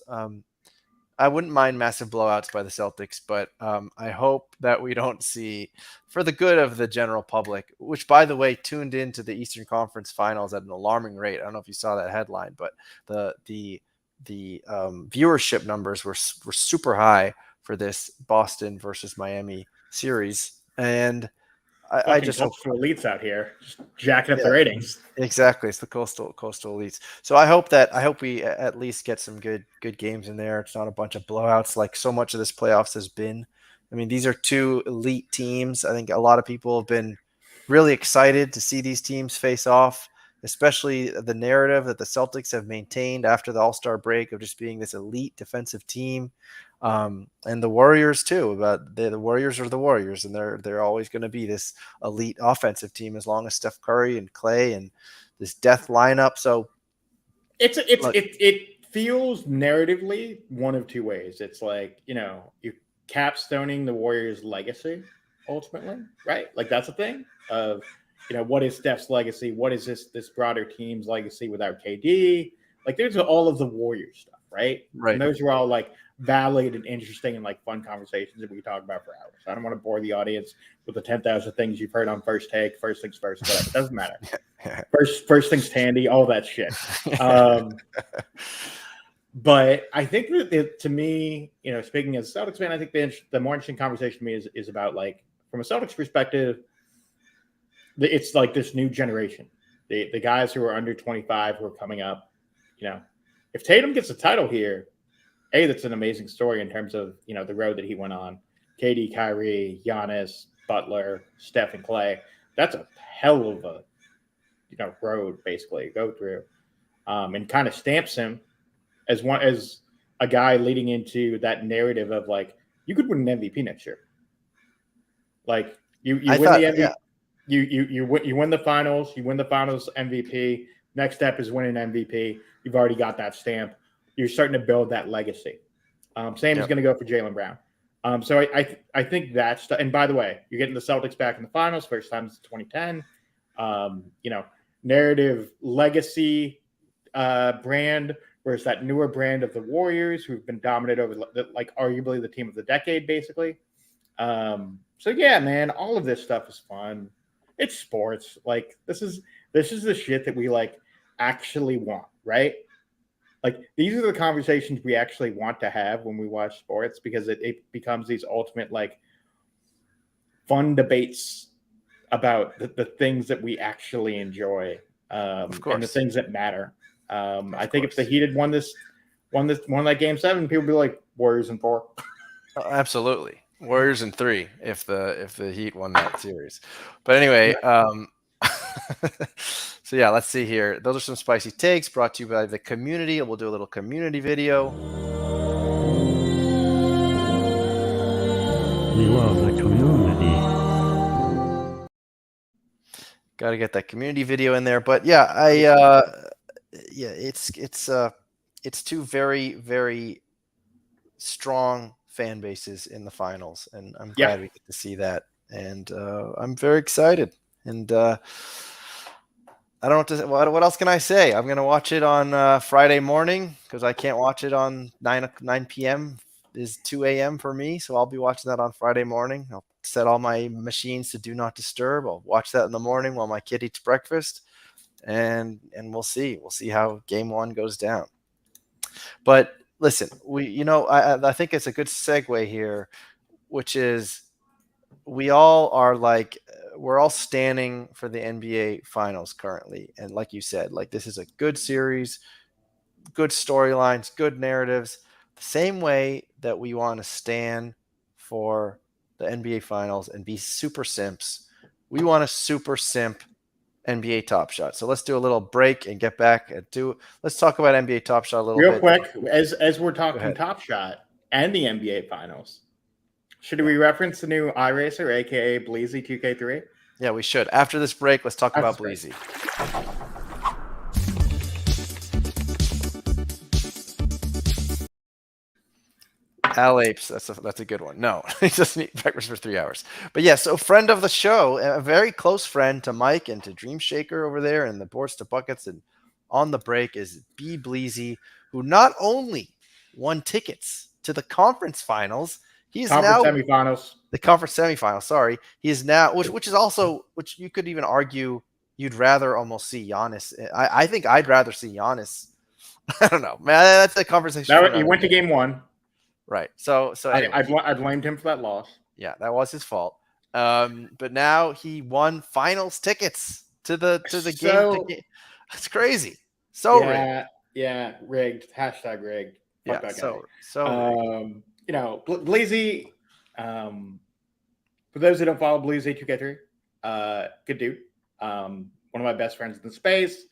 I wouldn't mind massive blowouts by the Celtics, but I hope that we don't see, for the good of the general public, which, by the way, tuned into the Eastern Conference Finals at an alarming rate. I don't know if you saw that headline, but the viewership numbers were super high for this Boston versus Miami series, and I just hope elites out here just jacking up the ratings. Exactly, it's the coastal elites. So I hope we at least get some good games in there. It's not a bunch of blowouts like so much of this playoffs has been. I mean, these are two elite teams. I think a lot of people have been really excited to see these teams face off, especially the narrative that the Celtics have maintained after the All-Star break of just being this elite defensive team. And the Warriors too, but the Warriors are the Warriors, and they're always going to be this elite offensive team as long as Steph Curry and Clay and this death lineup. So it feels narratively one of two ways. It's like, you're capstoning the Warriors' legacy ultimately, right? Like that's a thing of, what is Steph's legacy? What is this broader team's legacy without KD? Like there's all of the Warriors stuff, right? And those are all like valid and interesting and like fun conversations that we can talk about for hours. I don't want to bore the audience with the 10,000 things you've heard on First Take, First Things First, whatever. It doesn't matter. First things handy, all that shit. But I think that to me, speaking as a Celtics fan, I think the more interesting conversation to me is about like from a Celtics perspective, it's like this new generation, the guys who are under 25 who are coming up. If Tatum gets a title here, that's an amazing story in terms of, the road that he went on. KD, Kyrie, Giannis, Butler, Steph, and Clay. That's a hell of a, road basically to go through, and kind of stamps him as a guy leading into that narrative of like, you could win an MVP next year. Like you win the MVP. Yeah. You win the finals. You win the finals MVP. Next step is winning MVP. You've already got that stamp. You're starting to build that legacy. Same is going to go for Jaylen Brown. So I think that's – and by the way, you're getting the Celtics back in the finals, first time since 2010. Narrative legacy brand, whereas that newer brand of the Warriors who've been dominant over like arguably the team of the decade, basically. So yeah, man, all of this stuff is fun. It's sports. Like this is the shit that we like actually want, right? Like these are the conversations we actually want to have when we watch sports, because it becomes these ultimate like fun debates about the things that we actually enjoy, Of and the course. things that matter. I think if the course. Heat had won that game 7, people would be like Warriors in 4. Oh, absolutely. Warriors in 3 if the Heat won that series. But anyway, so yeah, let's see here. Those are some spicy takes brought to you by the community. We'll do a little community video. We love the community. Got to get that community video in there. But yeah, it's two very, very strong fan bases in the finals, and I'm glad we get to see that. And I'm very excited. And I don't know what else can I say. I'm gonna watch it on Friday morning because I can't watch it on 9 p.m. is 2 a.m. for me, so I'll be watching that on Friday morning. I'll set all my machines to do not disturb. I'll watch that in the morning while my kid eats breakfast, and we'll see how game 1 goes down. But listen, I think it's a good segue here, which is we all are like we're all standing for the NBA finals currently, and like you said, like this is a good series, good storylines, good narratives, the same way that we want to stand for the NBA finals and be super simps. We want to super simp NBA Top Shot. So let's do a little break and get back and let's talk about NBA Top Shot a little Real bit. quick, as we're talking Top Shot and the NBA finals, should we reference the new iRacer, aka Bleezy 2K3? Yeah, we should. After this break, let's talk about Bleezy. Al Apes, that's a good one. No, he doesn't eat breakfast for 3 hours. But yeah, so friend of the show, a very close friend to Mike and to Dream Shaker over there and the Boards to Buckets and on the break is B Bleezy, who not only won tickets to the conference finals, he's now semifinals. The conference semifinals. Sorry, he is now, which is also, which you could even argue you'd rather almost see Giannis. I think I'd rather see Giannis. I don't know, man. That's a conversation. He went to game 1. Right. So anyway, I blamed him for that loss. Yeah, that was his fault. But now he won finals tickets to the game. It's crazy. So rigged. Yeah, rigged. #rigged. Fuck yeah, that so guy. Bleezy. For those who don't follow Bleezy 2K3, good dude. One of my best friends in the space.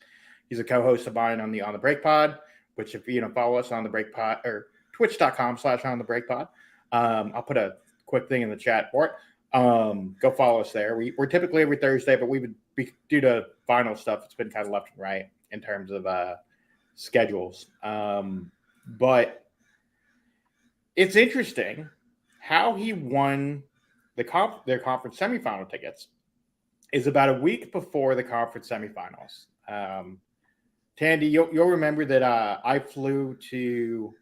He's a co-host of mine on the Break Pod, which if you follow us on the Break Pod or twitch.com/on the Break Pod. I'll put a quick thing in the chat for it. Go follow us there. We're typically every Thursday, but due to final stuff, it's been kind of left and right in terms of schedules. But it's interesting how he won their conference semifinal tickets is about a week before the conference semifinals. Tandy, you'll remember that I flew to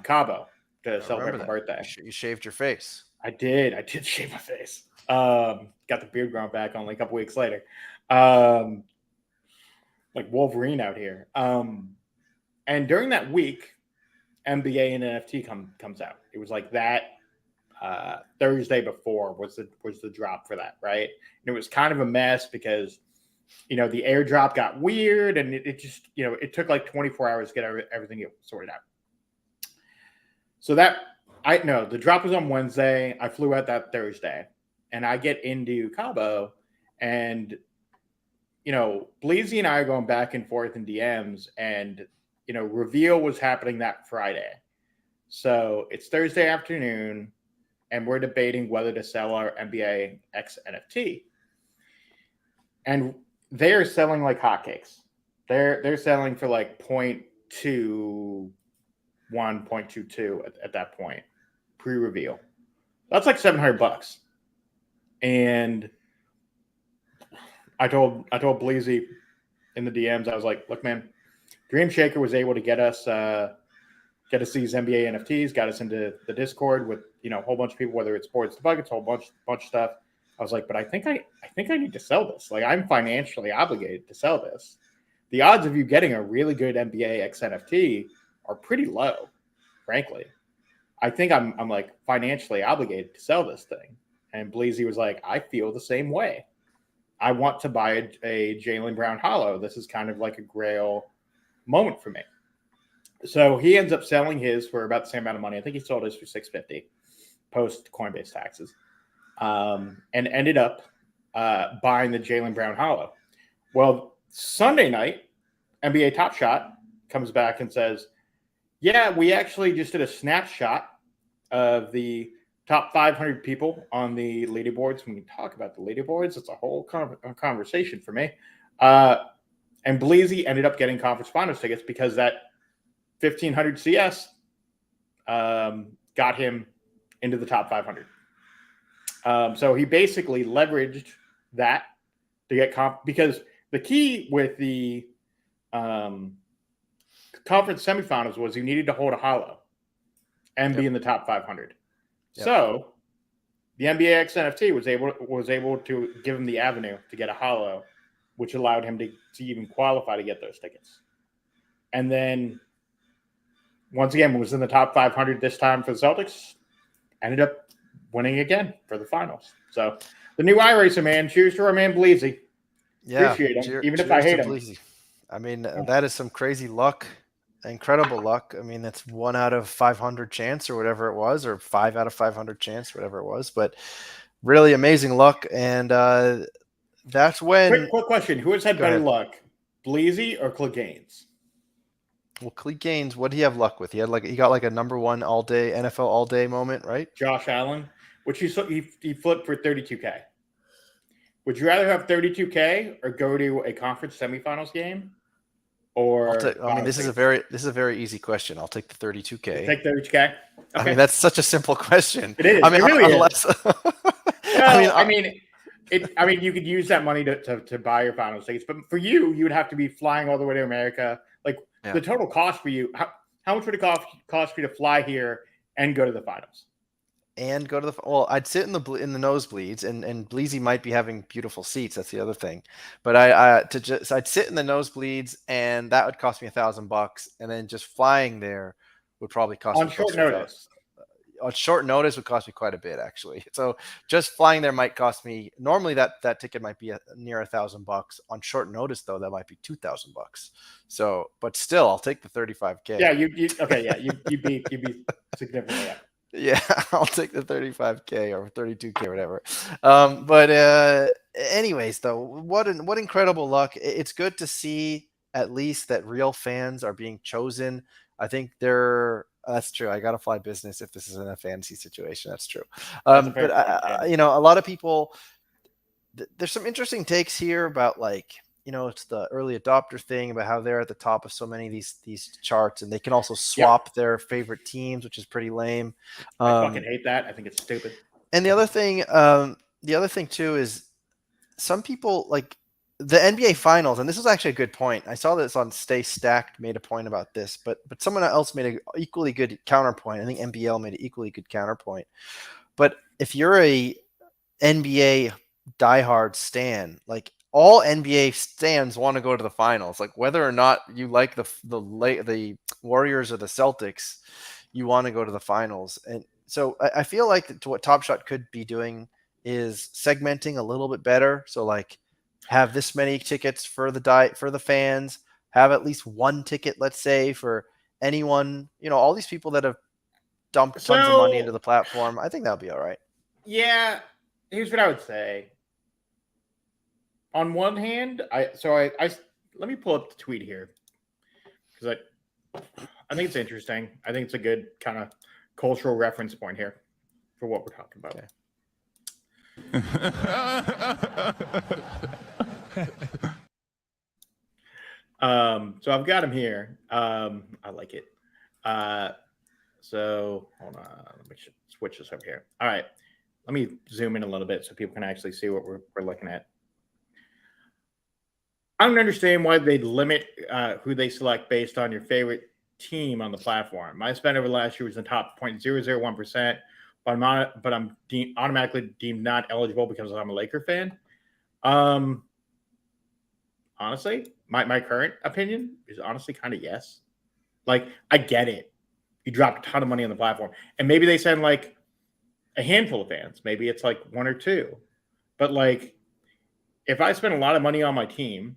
Cabo to celebrate my birthday. You shaved your face. I did shave my face. Got the beard grown back only a couple weeks later. Like Wolverine out here. And during that week, NBA and NFT comes out. It was like that Thursday before was the drop for that, right? And it was kind of a mess because the airdrop got weird and it just it took like 24 hours to get everything sorted out. So the drop was on Wednesday. I flew out that Thursday, and I get into Cabo, and Bleezy and I are going back and forth in DMs, and reveal was happening that Friday. So it's Thursday afternoon, and we're debating whether to sell our NBA X NFT. And they are selling like hotcakes. They're selling for like 0.21, 0.22 at that point, pre-reveal. That's like $700. And I told Bleezy in the DMs, I was like, look, man, Dream Shaker was able to get us these NBA NFTs, got us into the Discord with a whole bunch of people, whether it's Boards to Buckets, a whole bunch of stuff. I was like, but I think I need to sell this. Like, I'm financially obligated to sell this. The odds of you getting a really good NBA X NFT are pretty low, frankly. I think I'm like financially obligated to sell this thing. And Bleezy was like, I feel the same way. I want to buy a Jaylen Brown hollow. This is kind of like a grail moment for me. So he ends up selling his for about the same amount of money. I think he sold his for $650 post Coinbase taxes, and ended up buying the Jaylen Brown hollow. Well, Sunday night, NBA Top Shot comes back and says, yeah, we actually just did a snapshot of the top 500 people on the leaderboards. When we talk about the leaderboards, it's a whole conversation for me. And Bleezy ended up getting conference finals tickets because that 1500 CS got him into the top 500. So he basically leveraged that to get because the key with the conference semifinals was you needed to hold a hollow and be in the top 500. Yep. So the NBA X NFT was able to give him the avenue to get a hollow, which allowed him to even qualify to get those tickets. And then once again was in the top 500 this time for the Celtics, ended up winning again for the finals. So the new iRacer, man. Cheers to our man Bleezy. Yeah, appreciate him, even if I hate him. Bleezy. I mean, that is some crazy luck, incredible luck. I mean, that's 1 out of 500 chance or whatever it was, or 5 out of 500 chance, whatever it was. But really amazing luck, and that's when. Quick question: who has had better luck, Bleezy or Cleganes? Well, Cleganes, what did he have luck with? He got like a number 1 all day NFL all day moment, right? Josh Allen, which he flipped for 32K. Would you rather have 32K or go to a conference semifinals game? Or this is a very easy question. I'll take the 32K. Take 32K. Okay. I mean, that's such a simple question. It is. I mean, it really unless, is. I mean, you could use that money to buy your finals tickets, but for you would have to be flying all the way to America. Like the total cost for you, how much would it cost for you to fly here and go to the finals? And go to I'd sit in the nosebleeds, and Bleezy might be having beautiful seats. That's the other thing. But I'd sit in the nosebleeds, and that would cost me $1,000, and then just flying there would probably cost on short notice. On short notice would cost me quite a bit, actually. So just flying there might cost me. Normally that ticket might be near $1,000. On short notice, though, that might be $2,000. So, but still, I'll take the 35K. Yeah, you'd be significantly up. Yeah, I'll take the 35K or 32K, whatever. But anyways, though, what incredible luck! It's good to see at least that real fans are being chosen. I think that's true. I got to fly business if this isn't a fantasy situation. That's true. But a lot of people. There's some interesting takes here about it's the early adopter thing about how they're at the top of so many of these charts, and they can also swap their favorite teams, which is pretty lame. I fucking hate that. I think it's stupid. And the other thing too is some people like the NBA Finals, and this is actually a good point. I saw this on Stay Stacked made a point about this, but someone else made an equally good counterpoint. I think NBL made an equally good counterpoint. But if you're a NBA diehard stan, like all NBA stans want to go to the finals, like whether or not you like the Warriors or the Celtics, you want to go to the finals. And so I feel like what Top Shot could be doing is segmenting a little bit better. So like have this many tickets for the fans, have at least one ticket, let's say, for anyone, all these people that have dumped tons of money into the platform. I think that'll be all right. Yeah. Here's what I would say. On one hand, I let me pull up the tweet here because I think it's interesting. I think it's a good kind of cultural reference point here for what we're talking about. Okay. So I've got him here. I like it. So hold on. Let me switch this over here. All right. Let me zoom in a little bit so people can actually see what we're looking at. I don't understand why they limit who they select based on your favorite team on the platform. My spend over last year was in the top 0.001%, but I'm automatically deemed not eligible because I'm a Laker fan. Honestly, my current opinion is honestly kind of yes. Like, I get it. You dropped a ton of money on the platform. And maybe they send like a handful of fans. Maybe it's like one or two. But like, if I spend a lot of money on my team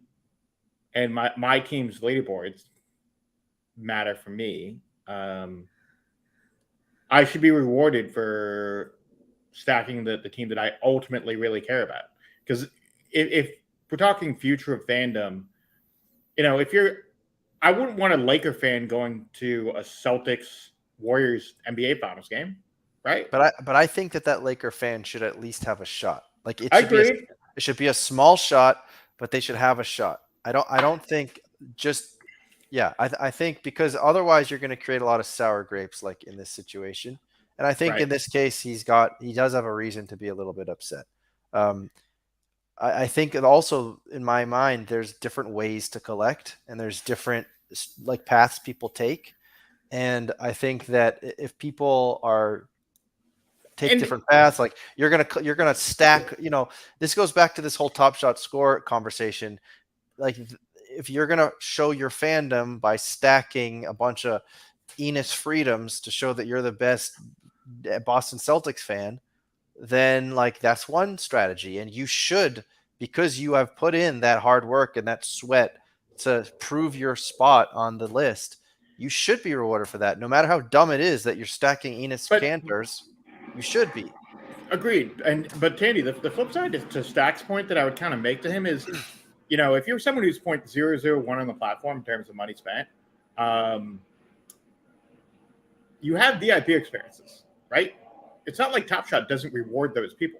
and my team's leaderboards matter for me, I should be rewarded for stacking the team that I ultimately really care about. Because if we're talking future of fandom, I wouldn't want a Laker fan going to a Celtics Warriors NBA Finals game, right? But I think that Laker fan should at least have a shot. Like I agree. it should be a small shot, but they should have a shot. I don't think just yeah. I think because otherwise you're going to create a lot of sour grapes like in this situation. And I think Right. in this case he does have a reason to be a little bit upset. Um, I think it also in my mind there's different ways to collect and there's different like paths people take. And I think that if people are take And different paths, like you're gonna stack. This goes back to this whole Top Shot score conversation. Like if you're gonna show your fandom by stacking a bunch of Enos Freedoms to show that you're the best Boston Celtics fan, then like that's one strategy, and you should, because you have put in that hard work and that sweat to prove your spot on the list. You should be rewarded for that, no matter how dumb it is that you're stacking Enos But- Cantors. You should be. agreed. But Tandy, the flip side to Stack's point that I would kind of make to him is, if you're someone who's 0.001 on the platform in terms of money spent, you have VIP experiences, right? It's not like Top Shot doesn't reward those people.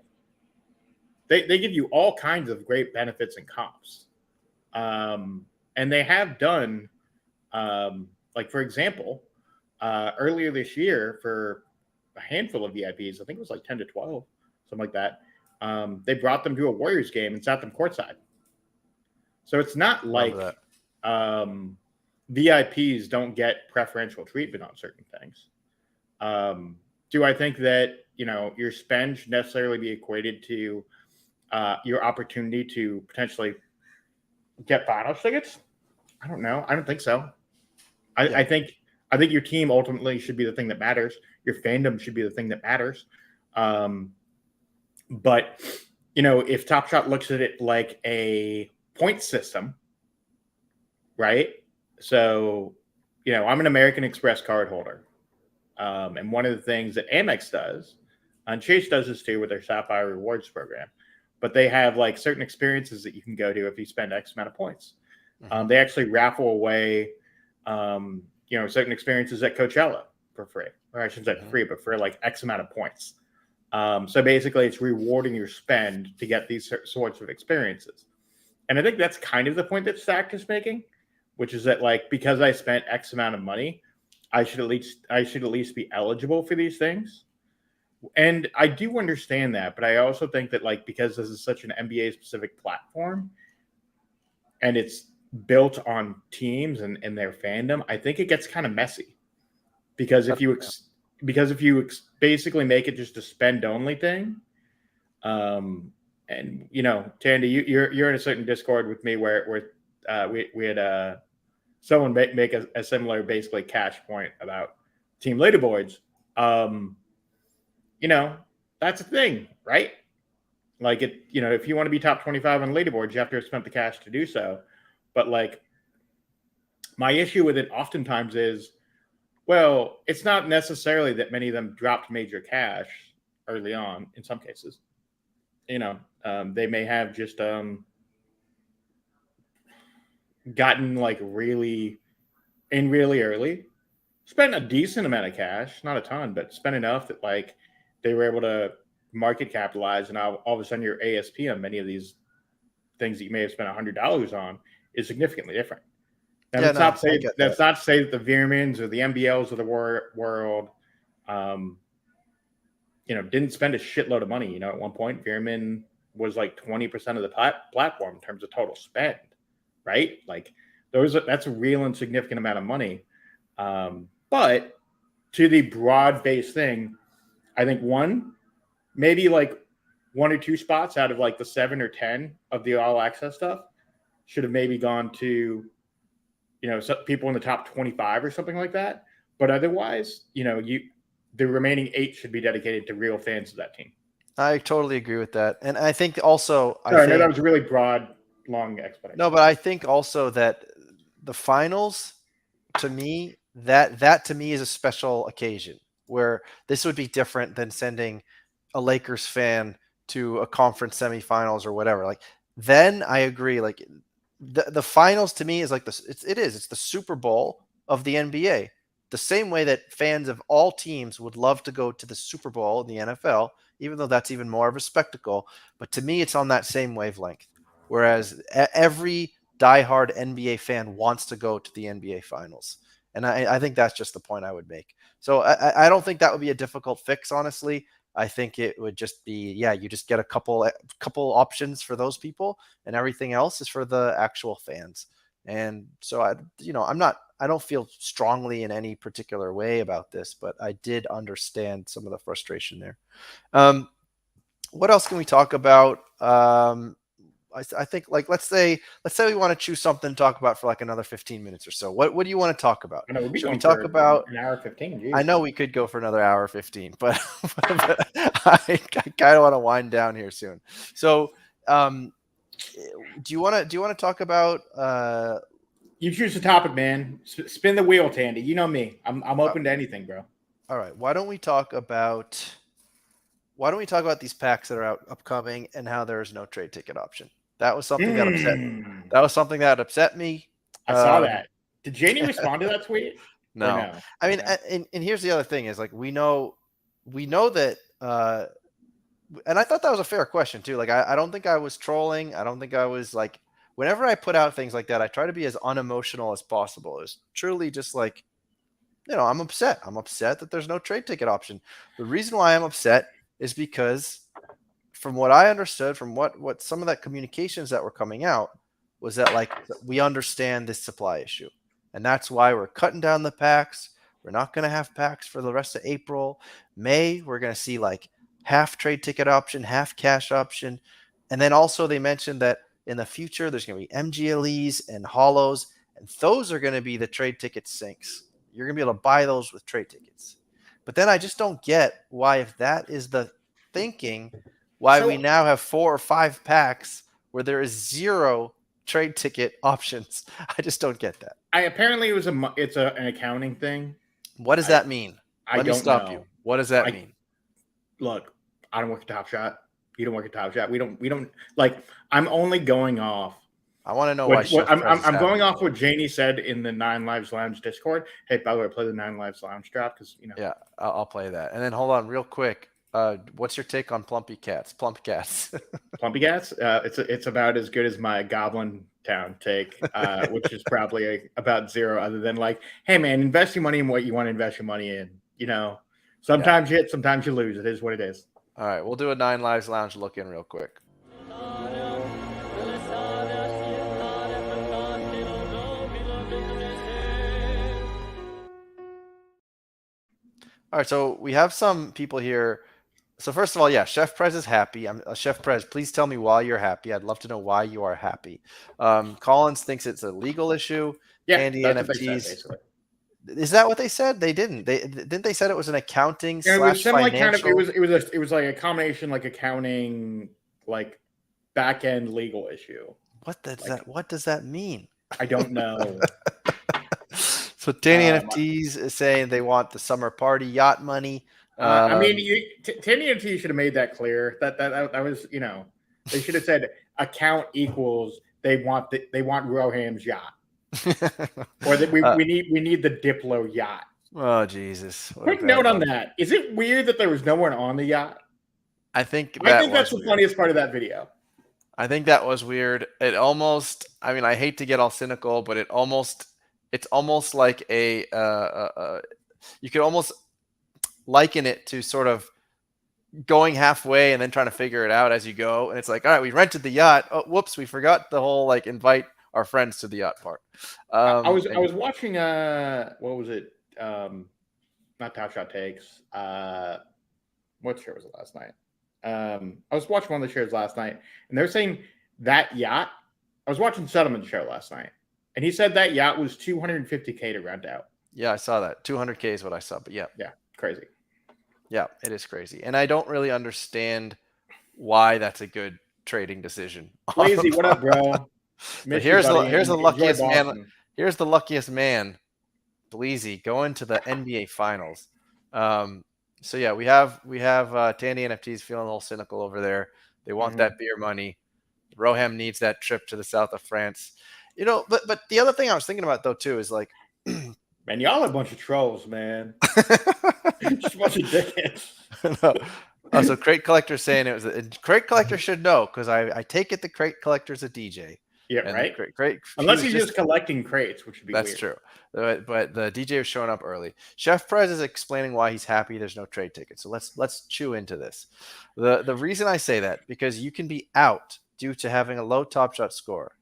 They give you all kinds of great benefits and comps. And they have done, like, for example, earlier this year for a handful of VIPs, I think it was like 10 to 12, something like that. They brought them to a Warriors game and sat them courtside. So it's not like VIPs don't get preferential treatment on certain things. Do I think that, your spend should necessarily be equated to your opportunity to potentially get finals tickets? I don't know. I don't think so. I think your team ultimately should be the thing that matters. Your fandom should be the thing that matters. But if Top Shot looks at it like a point system, right? So, I'm an American Express card holder. And one of the things that Amex does, and Chase does this too with their Sapphire Rewards program, but they have like certain experiences that you can go to if you spend X amount of points. They actually raffle away, certain experiences at Coachella for free, or I shouldn't say free, but for like X amount of points. So basically, it's rewarding your spend to get these sorts of experiences. And I think that's kind of the point that Stack is making, which is that like because I spent X amount of money, I should at least be eligible for these things. And I do understand that, but I also think that like because this is such an NBA specific platform and it's built on teams and their fandom, I think it gets kind of messy. Because if you basically make it just a spend only thing, and Tandy, you're in a certain Discord with me where we had someone make a similar basically cash point about team leaderboards. That's a thing, right? Like if you want to be top 25 on leaderboards, you have to have spent the cash to do so. But like my issue with it oftentimes is, well, it's not necessarily that many of them dropped major cash early on in some cases. They may have just gotten like really early, spent a decent amount of cash, not a ton, but spent enough that like they were able to market capitalize, and all of a sudden your ASP on many of these things that you may have spent $100 on is significantly different. Now, that's not to say that the Veermans or the MBLs of the world, didn't spend a shitload of money. At one point, Veerman was like 20% of the platform in terms of total spend, right? Like that's a real and significant amount of money. But to the broad-based thing, I think maybe like 1 or 2 spots out of like the 7 or 10 of the all access stuff should have maybe gone to, some people in the top 25 or something like that. But otherwise, the remaining 8 should be dedicated to real fans of that team. I totally agree with that. And I think also, Sorry, I know that was a really broad, long explanation. no, but I think also that the finals, to me, that to me is a special occasion where this would be different than sending a Lakers fan to a conference semifinals or whatever. Like then I agree. Like the finals to me is like this. It's the Super Bowl of the NBA. The same way that fans of all teams would love to go to the Super Bowl in the NFL, even though that's even more of a spectacle. But to me, it's on that same wavelength. Whereas every diehard NBA fan wants to go to the NBA Finals. And I think that's just the point I would make. So I don't think that would be a difficult fix, honestly. I think it would just be, yeah, you just get a couple options for those people, and everything else is for the actual fans. And so I don't feel strongly in any particular way about this, but I did understand some of the frustration there. What else can we talk about? I think like let's say we want to choose something to talk about for like another 15 minutes or so. What do you want to talk about? I know we'll be Should we going talk for about an hour 15. Geez. I know we could go for another hour 15, but, I kind of want to wind down here soon. So, do you want to talk about? You choose the topic, man. Spin the wheel, Tandy. You know me. I'm open to anything, bro. All right. Why don't we talk about these packs that are upcoming and how there is no trade ticket option? That was something that upset. That was something that upset me. I saw that. Did Janie respond to that tweet? No. I mean, and here's the other thing is like we know that, and I thought that was a fair question too. Like I don't think I was trolling. I don't think I was like. Whenever I put out things like that, I try to be as unemotional as possible. It's truly just like, I'm upset. I'm upset that there's no trade ticket option. The reason why I'm upset is because, from what I understood, from what some of that communications that were coming out was that like we understand this supply issue, and that's why we're cutting down the packs. We're not going to have packs for the rest of April. May, we're going to see like half trade ticket option, half cash option, and then also they mentioned that in the future there's going to be MGLEs and hollows, and those are going to be the trade ticket sinks. You're going to be able to buy those with trade tickets. But then I just don't get why, if that is the thinking, why we now have 4 or 5 packs where there is 0 trade ticket options. I just don't get that. Apparently it's an accounting thing. What does that mean? Let me stop you. What does that mean? Look, I don't work at Top Shot. You don't work at Top Shot. We don't like. I'm only going off. I want to know why. I'm going off what Janie said in the 9 Lives Lounge Discord. Hey, by the way, play the 9 Lives Lounge drop because Yeah, I'll play that. And then hold on, real quick. What's your take on Plump Cats? Plumpy Cats. It's about as good as my Goblin Town take, which is probably about 0. Other than like, hey man, invest your money in what you want to invest your money in. Sometimes you hit, sometimes you lose. It is what it is. All right, we'll do a 9 Lives Lounge look in real quick. All right, so we have some people here. So first of all, yeah, Chef Prez is happy. Chef Prez, please tell me why you're happy. I'd love to know why you are happy. Collins thinks it's a legal issue. Yeah, Candy that's NFTs. What is that what they said? They didn't. They said it was an accounting / it was financial. It was like a combination, like accounting, like back end legal issue. What does that mean? I don't know. So Tandy NFTs is saying they want the summer party yacht money. Tandy NFTs should have made that clear. That was, they should have said account equals they want Roham's yacht. Or that we need the Diplo yacht. Oh Jesus! Quick note on that: is it weird that there was no one on the yacht? I think that's the funniest part of that video. I think that was weird. It almost. I mean, I hate to get all cynical, but it's almost like a. You could almost liken it to sort of going halfway and then trying to figure it out as you go. And it's like, all right, we rented the yacht. Oh, whoops, we forgot the whole like invite our friends to the yacht part. I was watching what was it? Not Top Shot Takes. What show was it last night? I was watching one of the shows last night, and they're saying that yacht. I was watching Settlement Show last night, and he said that yacht was $250K to rent out. Yeah, I saw that. 200K is what I saw, but yeah, crazy. Yeah, it is crazy. And I don't really understand why that's a good trading decision. Lazy, what up, bro? But Miss you, buddy. here's the Enjoy luckiest man. Boston. Here's the luckiest man, Bleezy, going to the NBA Finals. So yeah, we have Tandy NFTs feeling a little cynical over there. They want that beer money. Roham needs that trip to the south of France. But the other thing I was thinking about though too is like, Man, y'all are a bunch of trolls, man. Just a bunch of dickheads. no. So crate collector saying it was crate collector should know because I take it the crate collector's a DJ. Yeah, And right. Crate, Unless he's just collecting crates, which would be that's weird. true. But the DJ was showing up early. Chef Prez is explaining why he's happy there's no trade ticket. So let's chew into this. The reason I say that because you can be out due to having a low Top Shot score.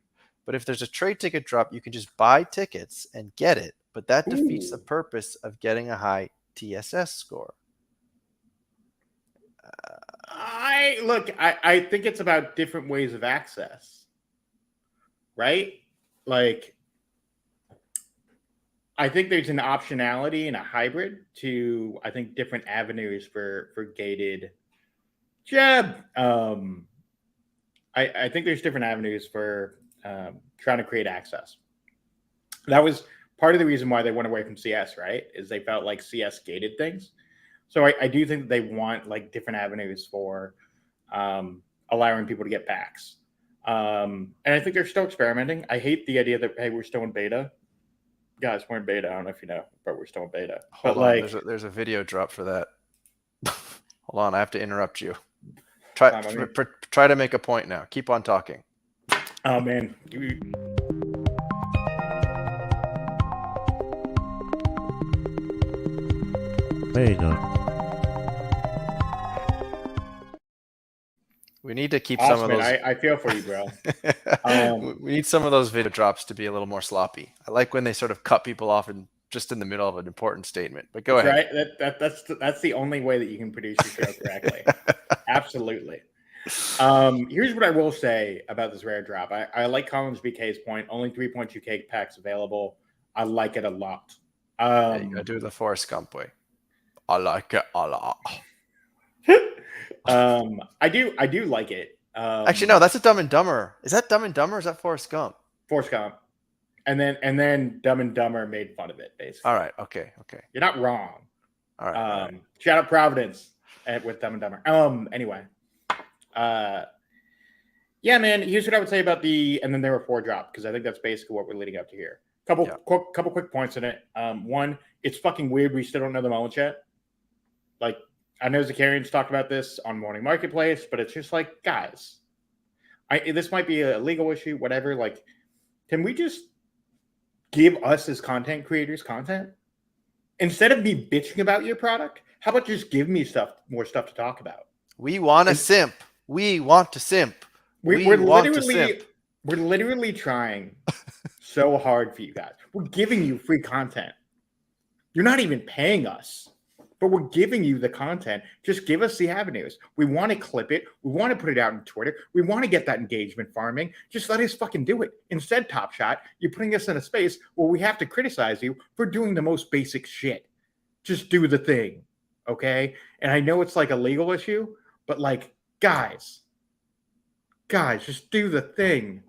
But if there's a trade ticket drop, you can just buy tickets and get it. But that defeats the purpose of getting a high TSS score. I think it's about different ways of access, right? Like, I think there's an optionality and a hybrid to, I think, different avenues for gated. Jeb, I think there's different avenues for trying to create access. That was part of the reason why they went away from CS, right? Is they felt like CS gated things. So I do think that they want like different avenues for allowing people to get packs. And I think they're still experimenting. I hate the idea that, hey, we're still in beta. Guys, we're in beta. I don't know if you know, but we're still in beta. Hold on, there's a video drop for that. Hold on, I have to interrupt you. Try to make a point now. Keep on talking. Oh man. Beta. We need to keep awesome, some of those. I feel for you, bro. We need some of those video drops to be a little more sloppy. I like when they sort of cut people off and just in the middle of an important statement. But go ahead. Right. That's the only way that you can produce your show correctly. Absolutely. Here's what I will say about this rare drop. I like Collins BK's point. Only 3.2K packs available. I like it a lot. Yeah, you gotta do it the Forrest Gump way. I like it a lot. I do like it. Actually, no, that's a Dumb and Dumber. Is that Dumb and Dumber or is that Forrest Gump? Forrest Gump. And then Dumb and Dumber made fun of it, basically. All right. Okay. You're not wrong. All right. Shout out Providence with Dumb and Dumber. Anyway. Yeah, man, here's what I would say about and then there were 4 drop, because I think that's basically what we're leading up to here. Couple quick points in it. One, it's fucking weird we still don't know the mullet yet. Like, I know Zakarian's talked about this on Morning Marketplace, but it's just like, guys, this might be a legal issue, whatever. Like, can we just give us as content creators content? Instead of me bitching about your product, how about just give me more stuff to talk about? We want to simp. We want to simp. We're literally trying so hard for you guys. We're giving you free content. You're not even paying us, but we're giving you the content. Just give us the avenues. We want to clip it. We want to put it out on Twitter. We want to get that engagement farming. Just let us fucking do it. Instead, Top Shot, you're putting us in a space where we have to criticize you for doing the most basic shit. Just do the thing, okay? And I know it's like a legal issue, but like, guys, just do the thing.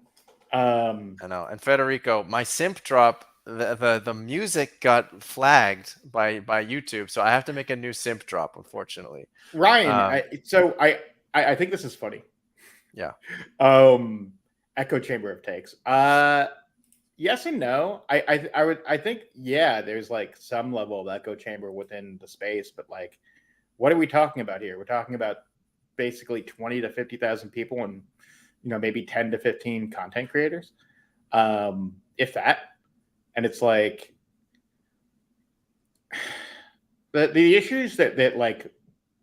I know. And Federico, my simp drop, the music got flagged by YouTube, so I have to make a new simp drop, unfortunately. Ryan, I think this is funny. Yeah. Echo chamber of takes. Yes and no. I think there's like some level of echo chamber within the space, but like, what are we talking about here? We're talking about basically 20 to 50,000 people and maybe 10 to 15 content creators, if that. And it's like the issues that like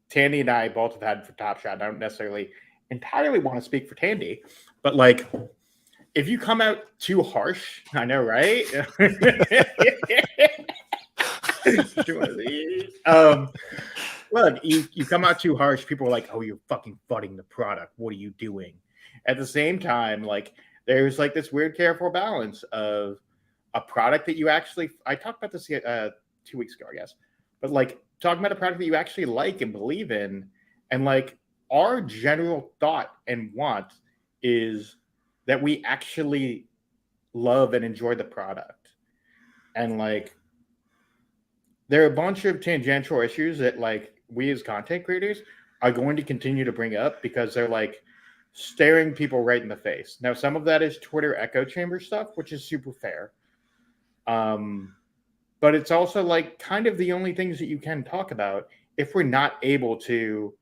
Tandy and I both have had for Top Shot. I don't necessarily entirely want to speak for Tandy, but like, if you come out too harsh, I know, right? Look, you come out too harsh, people are like, oh, you're fucking fudding the product. What are you doing? At the same time, like, there's like this weird careful balance of a product that you actually, I talked about this 2 weeks ago, I guess, but like talking about a product that you actually like and believe in, and like our general thought and want is that we actually love and enjoy the product. And like there are a bunch of tangential issues that like we as content creators are going to continue to bring up because they're like staring people right in the face. Now, some of that is Twitter echo chamber stuff, which is super fair. But it's also like kind of the only things that you can talk about if we're not able to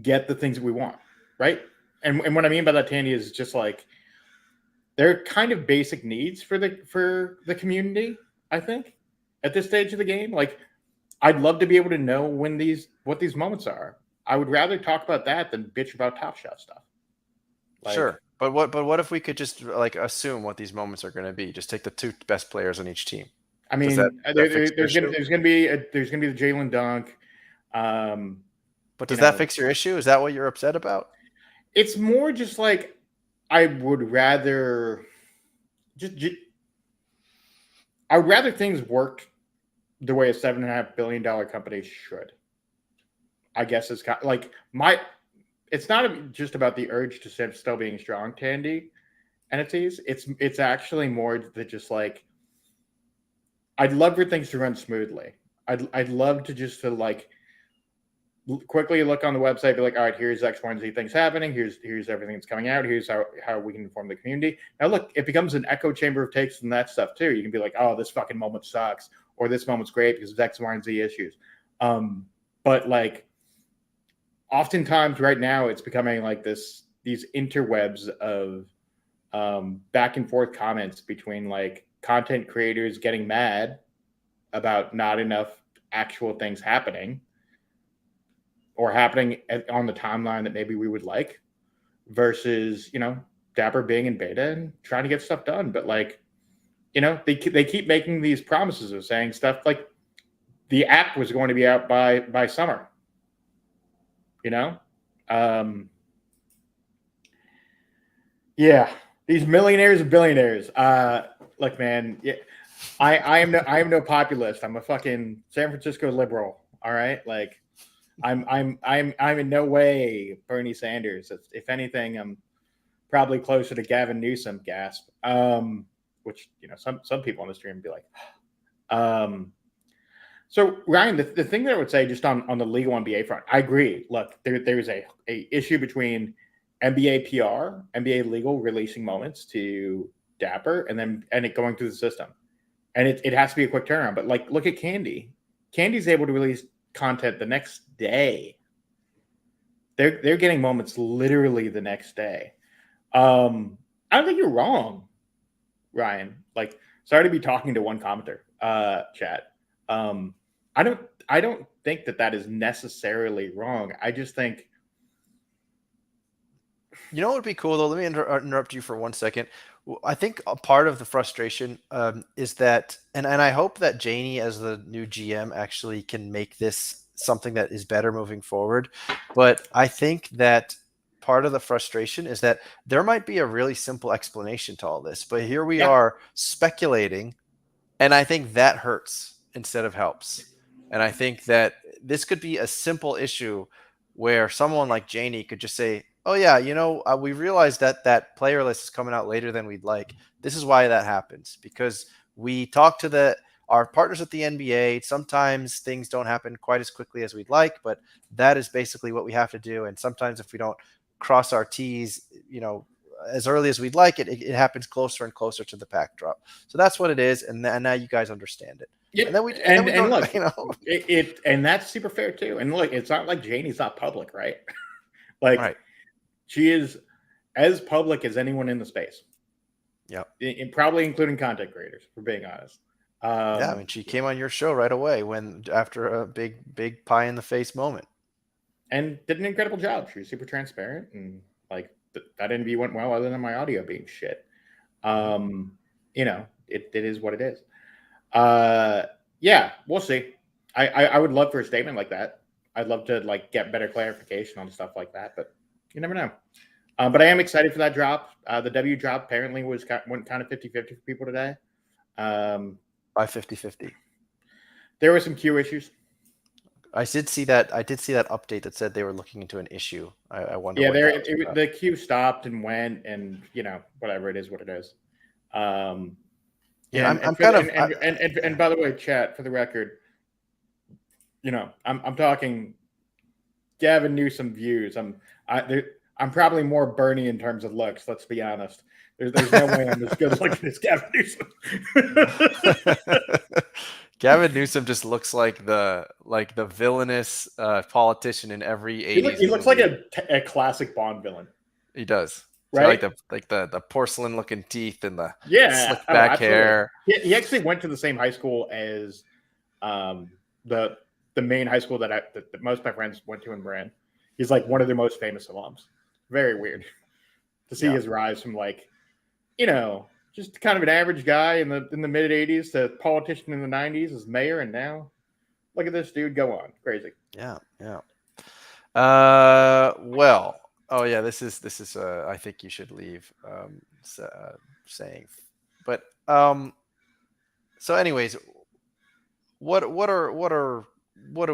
get the things that we want, right? And what I mean by that, Tandy, is just like they're kind of basic needs for the community. I think at this stage of the game, like I'd love to be able to know what these moments are. I would rather talk about that than bitch about Top Shot stuff. Like, Sure, but what if we could just like assume what these moments are going to be? Just take the 2 best players on each team. I Does mean, that fix your there's gonna issue? be the Jalen dunk. But You does that know, fix your issue? Is that what you're upset about? it's more just like I would rather I would rather things work the way a $7.5 billion company should. I guess it's like it's not just about the urge to still being strong, Tandy entities. It's actually more that just like I'd love for things to run smoothly. I'd love to just to like quickly look on the website, be like, all right, here's X, Y, and Z things happening. Here's everything that's coming out. Here's how we can inform the community. Now, look, it becomes an echo chamber of takes and that stuff too. You can be like, oh, this fucking moment sucks, or this moment's great because of X, Y, and Z issues. But like, oftentimes right now, it's becoming like these interwebs of back and forth comments between like content creators getting mad about not enough actual things happening or happening on the timeline that maybe we would like versus, Dapper being in beta and trying to get stuff done. But like, they keep making these promises of saying stuff like the app was going to be out by summer, yeah, these millionaires and billionaires. Look, man, yeah, I am no populist. I'm a fucking San Francisco liberal. All right, like I'm in no way Bernie Sanders. If anything, I'm probably closer to Gavin Newsom. Gasp. Which some people on the stream would be like. So Ryan, the thing that I would say just on the legal NBA front, I agree. Look, there's a issue between NBA PR, NBA legal releasing moments to Dapper, and it going through the system, and it has to be a quick turnaround. But like, look at Candy. Candy's able to release content the next day. They're getting moments literally the next day. I don't think you're wrong, Ryan. Like, sorry to be talking to one commenter, chat. I don't think that is necessarily wrong. I just think. You know what would be cool though? Let me interrupt you for 1 second. I think a part of the frustration is that, and I hope that Janie, as the new GM, actually can make this something that is better moving forward. But I think that part of the frustration is that there might be a really simple explanation to all this, but here we are speculating, and I think that hurts instead of helps. And I think that this could be a simple issue where someone like Janie could just say, oh yeah, we realized that player list is coming out later than we'd like. This is why that happens, because we talked to our partners at the NBA. Sometimes things don't happen quite as quickly as we'd like, but that is basically what we have to do. And sometimes if we don't cross our T's, as early as we'd like, it happens closer and closer to the pack drop. So that's what it is, and now you guys understand it. Yep. And then we look, and that's super fair too. And look, it's not like Janie's not public, right? Like, right. She is as public as anyone in the space. Yeah, probably including content creators, for being honest. Yeah, I mean, she came on your show right away after a big pie in the face moment, and did an incredible job. She was super transparent, and like that interview went well, other than my audio being shit. It is what it is. Yeah, we'll see. I would love for a statement like that. I'd love to like get better clarification on stuff like that, but you never know. But I am excited for that drop. The W drop apparently went kind of 50-50 for people today. By 50-50. There were some queue issues. I did see that. I did see that update that said they were looking into an issue. I wonder Yeah, what that was about. the queue stopped and went, and whatever it is, what it is. Yeah, And I'm for kind the, of. and by the way, chat, for the record, I'm talking Gavin Newsom views. I'm probably more Bernie in terms of looks. Let's be honest. There's no way I'm as good looking as Gavin Newsom. Gavin Newsom just looks like the villainous politician in every He, '80s he looks like movie. a classic Bond villain, He does. He's got right? the porcelain looking teeth and the Yeah. slick Oh, back absolutely. hair. He actually went to the same high school as the main high school that most of my friends went to in Brand. He's like one of their most famous alums. Very weird to see his rise from just kind of an average guy in the mid '80s to politician in the '90s as mayor, and now look at this dude go on. Crazy. Yeah. Well. Oh yeah. This is. I think you should leave. Saying, but So, anyways, what do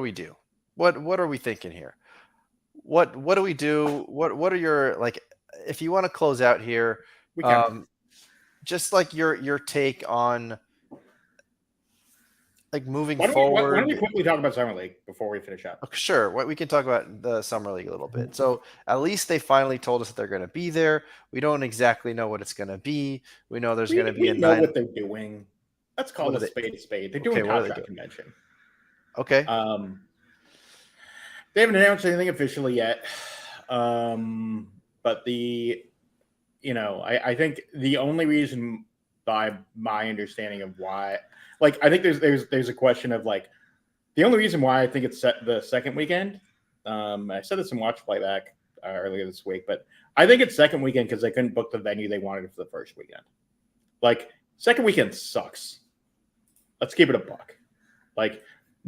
we do? What are we thinking here? What do we do? What are your if you want to close out here? We can. Just like your take on moving Why forward. don't we quickly talk about Summer League before we finish up? Sure. We can talk about the Summer League a little bit. So at least they finally told us that they're going to be there. We don't exactly know what it's going to be. We know there's going to be we know what they're doing. Let's call it a spade a spade. They're doing Top Shot Convention. Okay. They haven't announced anything officially yet. But I think the only reason, by my understanding of why, I think there's a question of the only reason why I think it's set the second weekend. I said this in Watch Playback earlier this week, but I think it's second weekend because they couldn't book the venue they wanted for the first weekend. Second weekend sucks. Let's keep it a buck.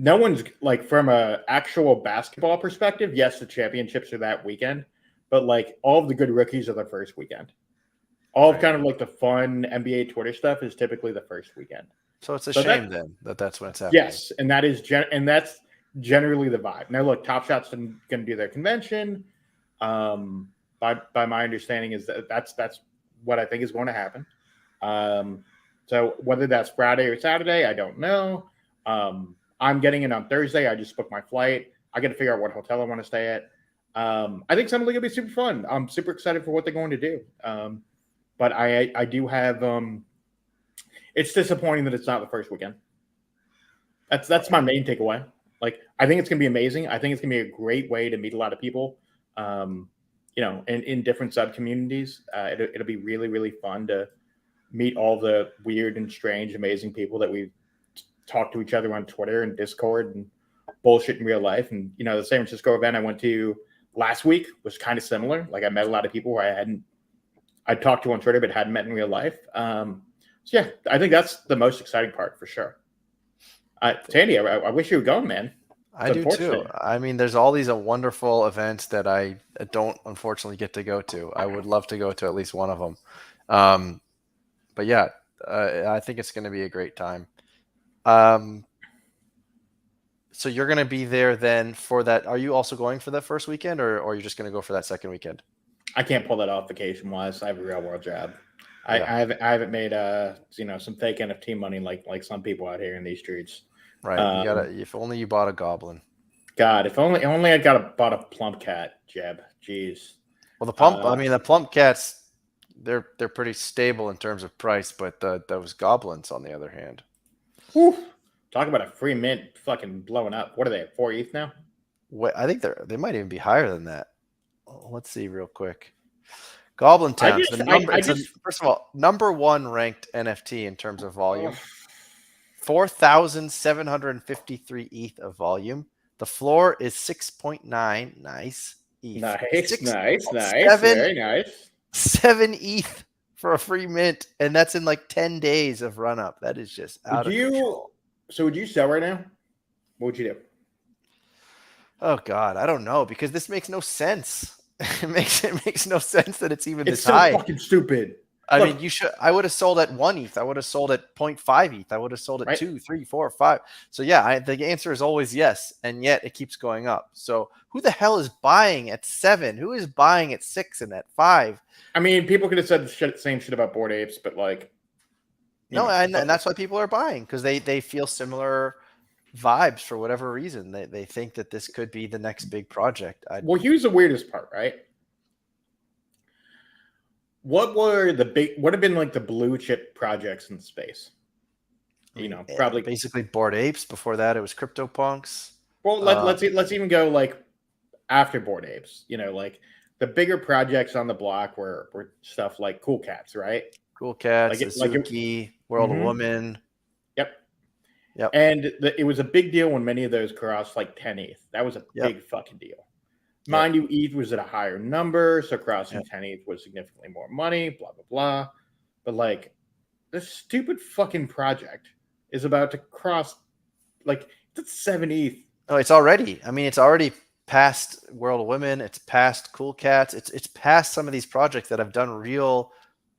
No one's from a actual basketball perspective. Yes, the championships are that weekend, but all of the good rookies are the first weekend. All of kind of the fun NBA Twitter stuff is typically the first weekend. So it's a shame then that's when it's happening. Yes, and that's generally the vibe. Now look, Top Shot's going to do their convention. By my understanding is that's what I think is going to happen. So whether that's Friday or Saturday, I don't know. I'm getting in on Thursday. I just booked my flight. I got to figure out what hotel I want to stay at. I think Summer League will be super fun. I'm super excited for what they're going to do. But I do have. It's disappointing that it's not the first weekend. That's my main takeaway. I think it's going to be amazing. I think it's going to be a great way to meet a lot of people. In different sub communities. It'll be really, really fun to meet all the weird and strange, amazing people that we talk to each other on Twitter and Discord and bullshit in real life. And the San Francisco event I went to last week was kind of similar. I met a lot of people who I talked to on Twitter but hadn't met in real life. So yeah, I think that's the most exciting part for sure. Tandy, I wish you were going, man. I do too. I mean, there's all these wonderful events that I don't unfortunately get to go to. I would love to go to at least one of them. But yeah, I think it's going to be a great time. So you're going to be there then for that. Are you also going for that first weekend, or are you just going to go for that second weekend? I can't pull that off vacation wise. I have a real world job. I haven't made some fake NFT money like some people out here in these streets. Right. If only you bought a goblin. God, if only I bought a plump cat, Jeb. Jeez. Well, the plump cats, they're pretty stable in terms of price, but those goblins, on the other hand. Whew. Talk about a free mint fucking blowing up. What are they at 4 ETH now? I think they might even be higher than that. Let's see real quick. Goblin Town. First of all, number one ranked NFT in terms of volume. 4,753 ETH of volume. The floor is 6.9. Nice. ETH. Nice. Very nice. 7 ETH for a free mint, and that's in 10 days of run up. That is just out of control. So would you sell right now? What would you do? Oh God, I don't know, because this makes no sense. It makes no sense that it's even this high. It's so fucking stupid. I Look, mean, I would have sold at 1 ETH. I would have sold at 0.5 ETH. I would have sold at right? 2, 3, 4, 5. So yeah, the answer is always yes, and yet it keeps going up. So who the hell is buying at 7? Who is buying at 6 and at 5? I mean, people could have said the same shit about Bored Apes, but like, No, and that's why people are buying, because they feel similar vibes for whatever reason. They think that this could be the next big project. Well, here's the weirdest part, right? What have been like the blue chip projects in space? Probably. Basically Bored Apes. Before that, it was CryptoPunks. Well, let's even go like after Bored Apes. Like the bigger projects on the block were stuff like Cool Cats, right? Cool Cats, Like Suzuki, World of Woman. Yep. And it was a big deal when many of those crossed like 10 ETH. That was a big fucking deal. Mind you, ETH was at a higher number, so crossing 10 ETH was significantly more money, blah, blah, blah. But like, this stupid fucking project is about to cross, like, it's 7 ETH. Oh, it's already. I mean, it's already past World of Women. It's past Cool Cats. It's past some of these projects that have done real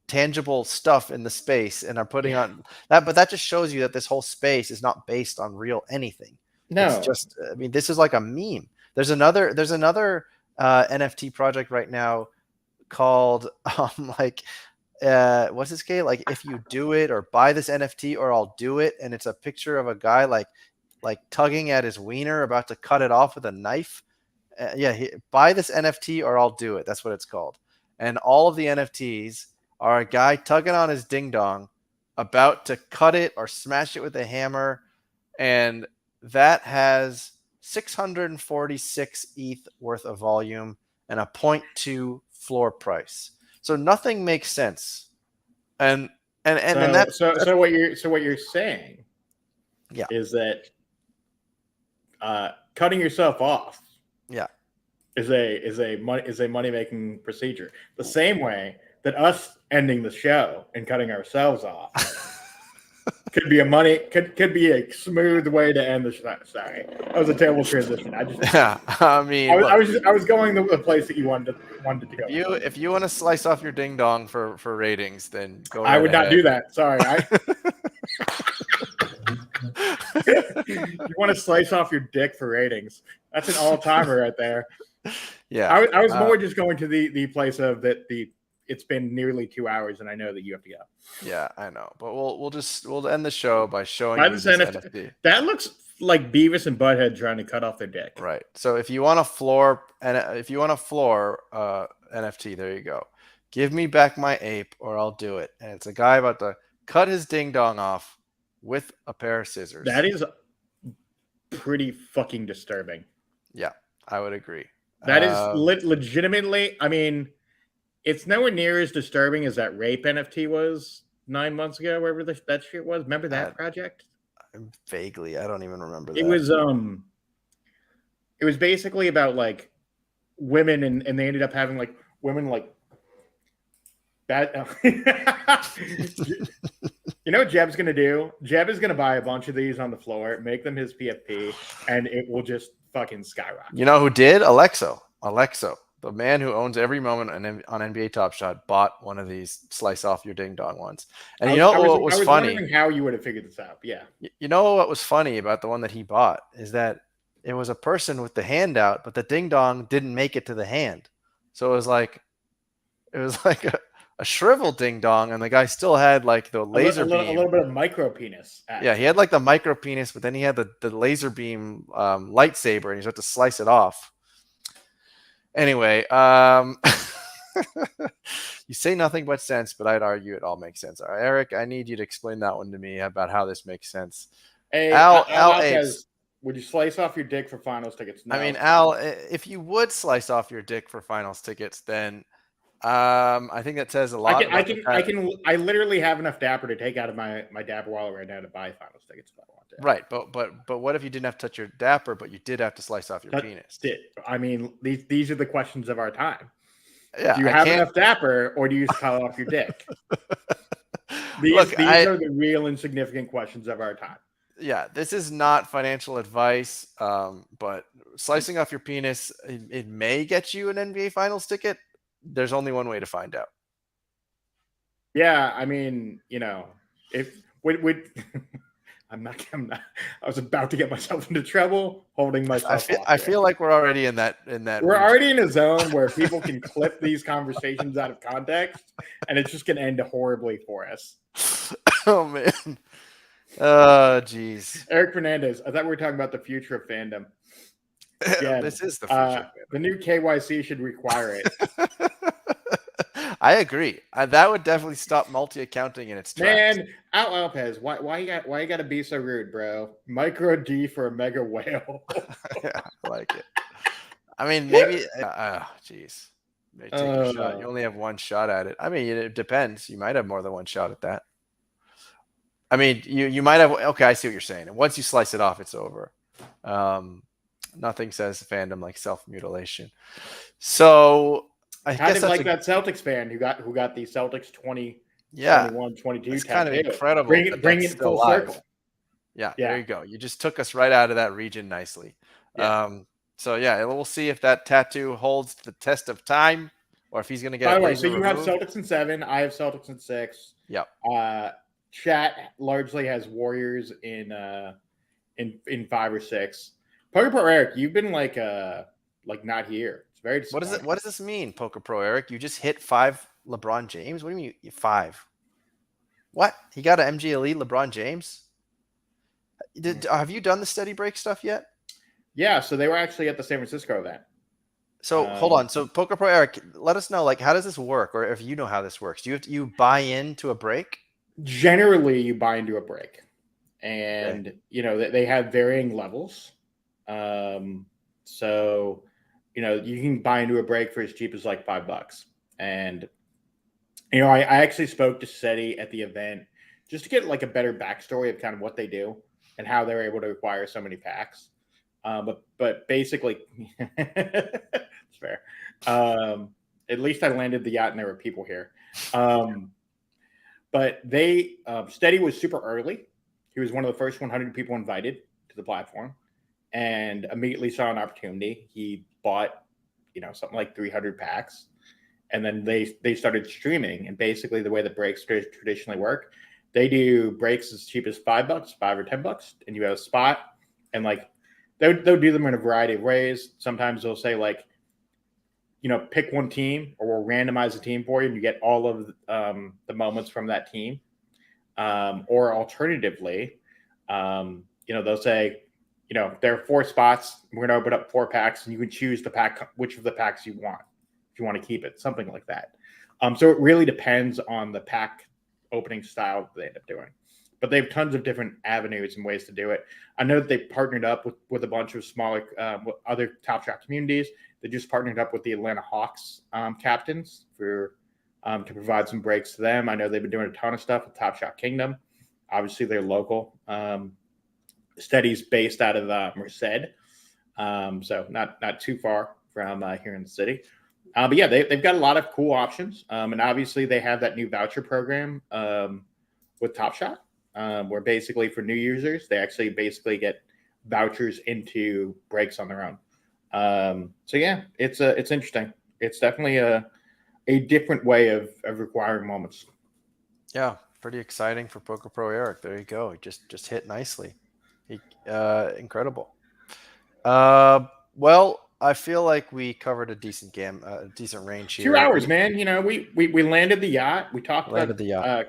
tangible stuff in the space and are putting on that. But that just shows you that this whole space is not based on real anything. No. It's just, I mean, this is like a meme. There's another NFT project right now called what's this game? Like, if you do it or buy this NFT or I'll do it. And it's a picture of a guy like tugging at his wiener, about to cut it off with a knife. Buy this NFT or I'll do it. That's what it's called. And all of the NFTs are a guy tugging on his ding dong, about to cut it or smash it with a hammer. And that has 646 ETH worth of volume and a 0.2 floor price. So nothing makes sense. And that's what you're saying, is that cutting yourself off, is a money making procedure. The same way that us ending the show and cutting ourselves off could be a smooth way to end the show. Sorry, that was a terrible transition. I was going the place that you wanted to go. If you want to slice off your ding dong for ratings, then go. I would not do that. Sorry. You want to slice off your dick for ratings? That's an all timer right there. Yeah, I was more just going to the place of that it's been nearly 2 hours, and I know that you have to go. Yeah, I know, but we'll end the show by showing you this NFT. That looks like Beavis and Butthead trying to cut off their dick. Right. So if you want a floor NFT, there you go. Give me back my ape, or I'll do it. And it's a guy about to cut his ding dong off with a pair of scissors. That is pretty fucking disturbing. Yeah, I would agree. That is legitimately. I mean, it's nowhere near as disturbing as that rape NFT was 9 months ago, wherever that shit was. Remember that project? Vaguely, I don't even remember that. It was basically about like women, and they ended up having like women like that. You know what Jeb's gonna do? Jeb is gonna buy a bunch of these on the floor, make them his PFP, and it will just fucking skyrocket. You know who did? Alexo, the man who owns every moment on NBA Top Shot, bought one of these slice off your ding dong ones. And what was funny? Wondering how you would have figured this out. Yeah. You know what was funny about the one that he bought is that it was a person with the hand out, but the ding dong didn't make it to the hand. So it was like a shriveled ding dong, and the guy still had like the laser beam. A little bit of micro penis. Yeah, he had like the micro penis, but then he had the laser beam lightsaber, and he's about to slice it off. Anyway, you say nothing but sense, but I'd argue it all makes sense. All right, Eric, I need you to explain that one to me about how this makes sense. Hey, Al says, would you slice off your dick for finals tickets? No. I mean, Al, if you would slice off your dick for finals tickets, then I think that says a lot. I literally have enough Dapper to take out of my Dapper wallet right now to buy finals tickets if I want to. Right, but what if you didn't have to touch your Dapper, but you did have to slice off your penis? I mean, these are the questions of our time. Yeah, do you have enough Dapper, or do you cut off your dick? These are the real insignificant questions of our time. Yeah, this is not financial advice, but slicing off your penis, it may get you an NBA Finals ticket. There's only one way to find out. Yeah, I mean, if with I'm not. I was about to get myself into trouble holding myself off I there. feel like we're already in that We're region. already in a zone where people can clip these conversations out of context, and it's just going to end horribly for us. Oh man. Oh jeez. Eric Fernandez, I thought we were talking about the future of fandom. Yeah, This is the future. the new KYC should require it. I agree. That would definitely stop multi-accounting in its tracks. Man, Al Lopez, why you got to be so rude, bro? Micro D for a mega whale. Yeah, I like it. I mean, maybe. Jeez. Maybe take a shot. You only have one shot at it. I mean, it depends. You might have more than one shot at that. I mean, you might have. Okay, I see what you're saying. And once you slice it off, it's over. Nothing says fandom like self-mutilation. So I Kind guess of that's like that Celtics fan who got the Celtics 20, yeah. 21, 22 It's kind of tattoo. incredible. Bring that's it still full alive. circle. Yeah, Yeah. there you go. You just took us right out of that region nicely. Yeah. So yeah, we'll see if that tattoo holds the test of time, or if he's going to get. By the way, laser so you have removed. Celtics in 7. I have Celtics in 6. Yep. Chat largely has Warriors in 5 or 6. Poker Pro Eric, you've been like not here. It's very disappointing. What does this mean, Poker Pro Eric? You just hit 5 LeBron James? What do you mean 5? What? He got an MG Elite LeBron James? Have you done the steady break stuff yet? Yeah, so they were actually at the San Francisco event. So hold on. So Poker Pro Eric, let us know, like, how does this work, or if you know how this works? Do you buy into a break? Generally, you buy into a break, and they have varying levels. So you can buy into a break for as cheap as like $5, and I actually spoke to SETI at the event just to get like a better backstory of kind of what they do and how they're able to acquire so many packs. But basically, it's fair. At least I landed the yacht and there were people here. But Steady was super early. He was one of the first 100 people invited to the platform, and immediately saw an opportunity. He bought, something like 300 packs, and then they started streaming. And basically, the way the breaks traditionally work, they do breaks as cheap as $5, $5 or $10, and you have a spot, and like they'll do them in a variety of ways. Sometimes they'll say like, pick one team, or we'll randomize a team for you, and you get all of the moments from that team. Or alternatively, they'll say, there are 4 spots. We're going to open up 4 packs, and you can choose the pack, which of the packs you want, if you want to keep it, something like that. So it really depends on the pack opening style that they end up doing. But they have tons of different avenues and ways to do it. I know that they partnered up with a bunch of smaller, other Top Shot communities. They just partnered up with the Atlanta Hawks captains to provide some breaks to them. I know they've been doing a ton of stuff with Top Shot Kingdom. Obviously, they're local. Steady's based out of Merced, so not too far from here in the city. But yeah, they've got a lot of cool options. And obviously, they have that new voucher program with Top Shot. Where basically for new users, they actually basically get vouchers into breaks on their own. So yeah, it's interesting. It's definitely a different way of acquiring moments. Yeah, pretty exciting for Poker Pro Eric. There you go. He just hit nicely. Incredible. Well, I feel like we covered a decent range here. 2 hours, man. We landed the yacht. We talked Landed the yacht.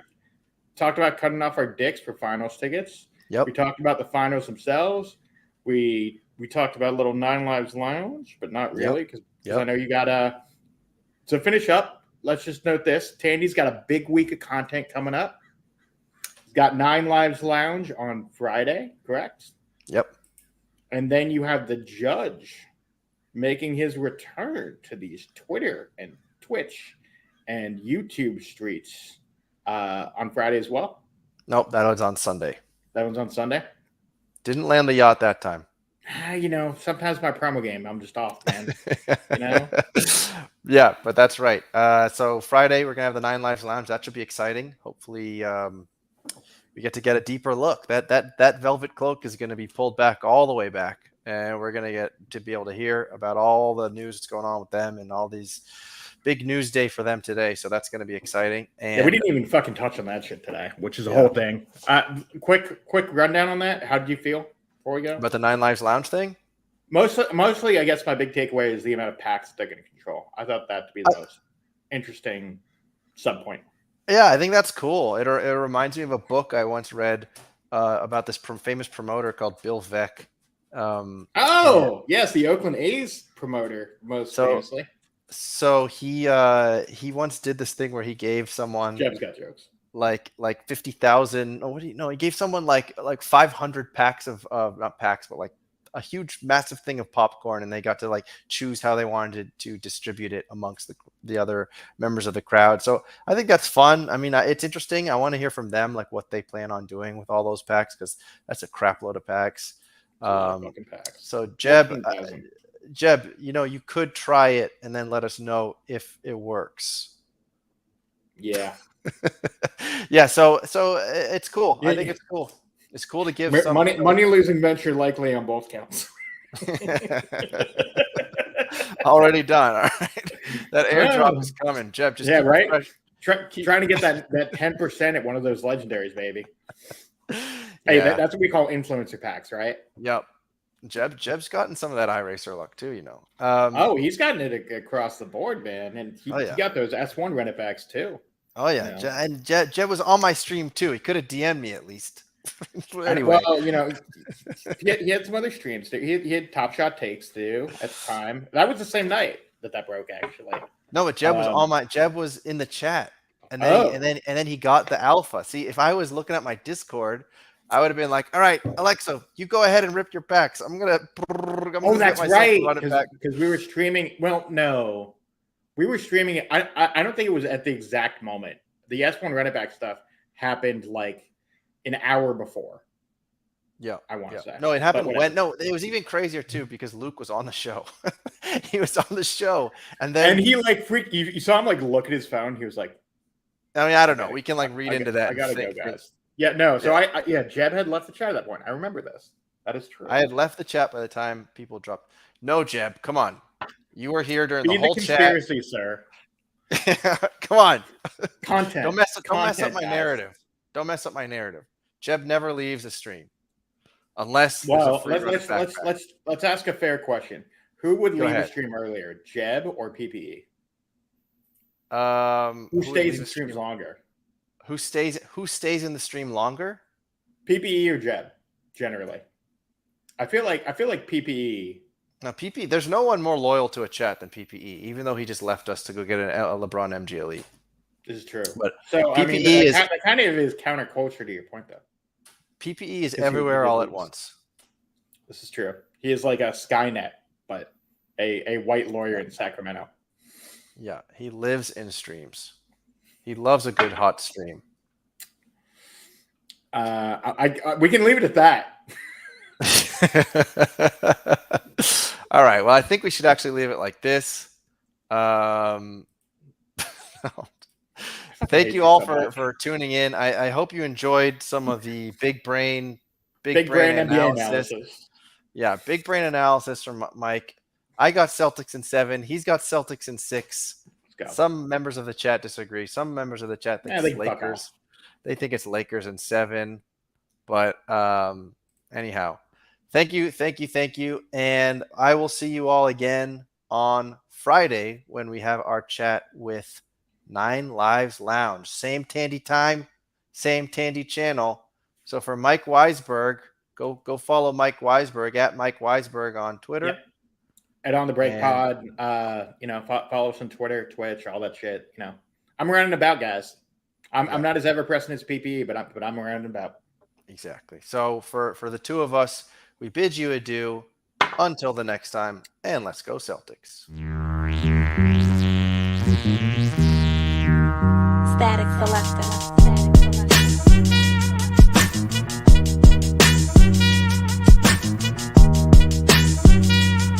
Talked about cutting off our dicks for finals tickets. Yep. We talked about the finals themselves. We talked about a little 9 Lives Lounge, but not really, because I know you got to finish up. Let's just note this: Tandy's got a big week of content coming up. He's got 9 Lives Lounge on Friday, correct? Yep. And then you have the judge making his return to these Twitter and Twitch and YouTube streets on Friday as well. Nope, that was on Sunday. That one's on Sunday. Didn't land the yacht that time. Sometimes my promo game, I'm just off, man. Yeah, but that's right. So Friday we're gonna have the 9 Lives Lounge. That should be exciting. Hopefully, we get to get a deeper look. That velvet cloak is going to be pulled back all the way back, and we're gonna get to be able to hear about all the news that's going on with them and all these big news day for them today. So that's gonna be exciting. And Yeah, we didn't even fucking touch on that shit today, which is a Yeah. whole thing. Quick rundown on that. How did you feel before we go? about the Nine Lives Lounge thing. Mostly, I guess my big takeaway is the amount of packs that they're going to control. I thought that to be the most interesting subpoint. Yeah, I think that's cool. It reminds me of a book I once read about this famous promoter called Bill Veeck. Yes, the Oakland A's promoter, most famously. So he once did this thing where he gave someone Jeb's got jokes. like 50,000. He gave someone like 500 packs of not packs, but like a huge massive thing of popcorn, and they got to like choose how they wanted to distribute it amongst the other members of the crowd. So I think that's fun. I mean, it's interesting. I want to hear from them like what they plan on doing with all those packs, because that's a crap load of packs. Fucking packs. So Jeb, 14,000. you could try it and then let us know if it works. Yeah. Yeah, so it's cool. I think it's cool. It's cool to give some money losing venture likely on both counts. Already done. All right, that airdrop is coming, Jeb. Just right. Trying to get that 10% at one of those legendaries, baby. Hey, Yeah. that's what we call influencer packs, right? Yep. Jeb's gotten some of that iRacer luck too, He's gotten it across the board, man, and he got those S1 rent it backs too. Oh yeah, and Jeb was on my stream too. He could have DM'd me at least. Anyway, well, he had some other streams. He had Top Shot takes too at the time. That was the same night that broke, actually. No, but Jeb was Jeb was in the chat, and then he got the alpha. See, if I was looking at my Discord, I would have been like, "All right, Alexa, you go ahead and rip your packs. I'm gonna." That's right, because we were streaming. Well, no, we were streaming it. I don't think it was at the exact moment. The S1 rent it back stuff happened like an hour before. Yeah, I want to say. No, it happened it was even crazier too, because Luke was on the show. He was on the show, and he like freaked. You saw him like look at his phone. He was like, I mean, I don't know. We can like read into that. I gotta go, guys. Yeah, no. So Jeb had left the chat at that point. I remember this. That is true. I had left the chat by the time people dropped. No, Jeb, come on. You were here during the whole conspiracy, chat. Come on. Content. Don't mess up my narrative. Don't mess up my narrative. Jeb never leaves a stream unless. Well, let's ask a fair question. Who would leave a stream earlier, Jeb or PPE? Who stays in streams longer? Who stays in the stream longer? PPE or Jeb, generally. I feel like PPE. Now PPE, there's no one more loyal to a chat than PPE, even though he just left us to go get a LeBron MG Elite. This is true. But so PPE that kind of is counterculture to your point, though. PPE is everywhere all at once. This is true. He is like a Skynet, but a white lawyer in Sacramento. Yeah, he lives in streams. He loves a good hot stream. We can leave it at that. All right. Well, I think we should actually leave it like this. Thank you all for tuning in. I hope you enjoyed some of the big brain analysis. Yeah, big brain analysis from Mike. I got Celtics in 7. He's got Celtics in 6. Some members of the chat disagree. Some members of the chat think it's Lakers. They think it's Lakers in 7. But anyhow, thank you. And I will see you all again on Friday when we have our chat with Nine Lives Lounge. Same Tandy time, same Tandy channel. So for Mike Weisberg, go follow Mike Weisberg at Mike Weisberg on Twitter. Yep. At On the Break Pod, follow us on Twitter, Twitch, all that shit. I'm running about, guys. I'm not as ever pressing as PPE, but I'm running about. Exactly. So for the two of us, we bid you adieu until the next time, and let's go Celtics. Static Selector.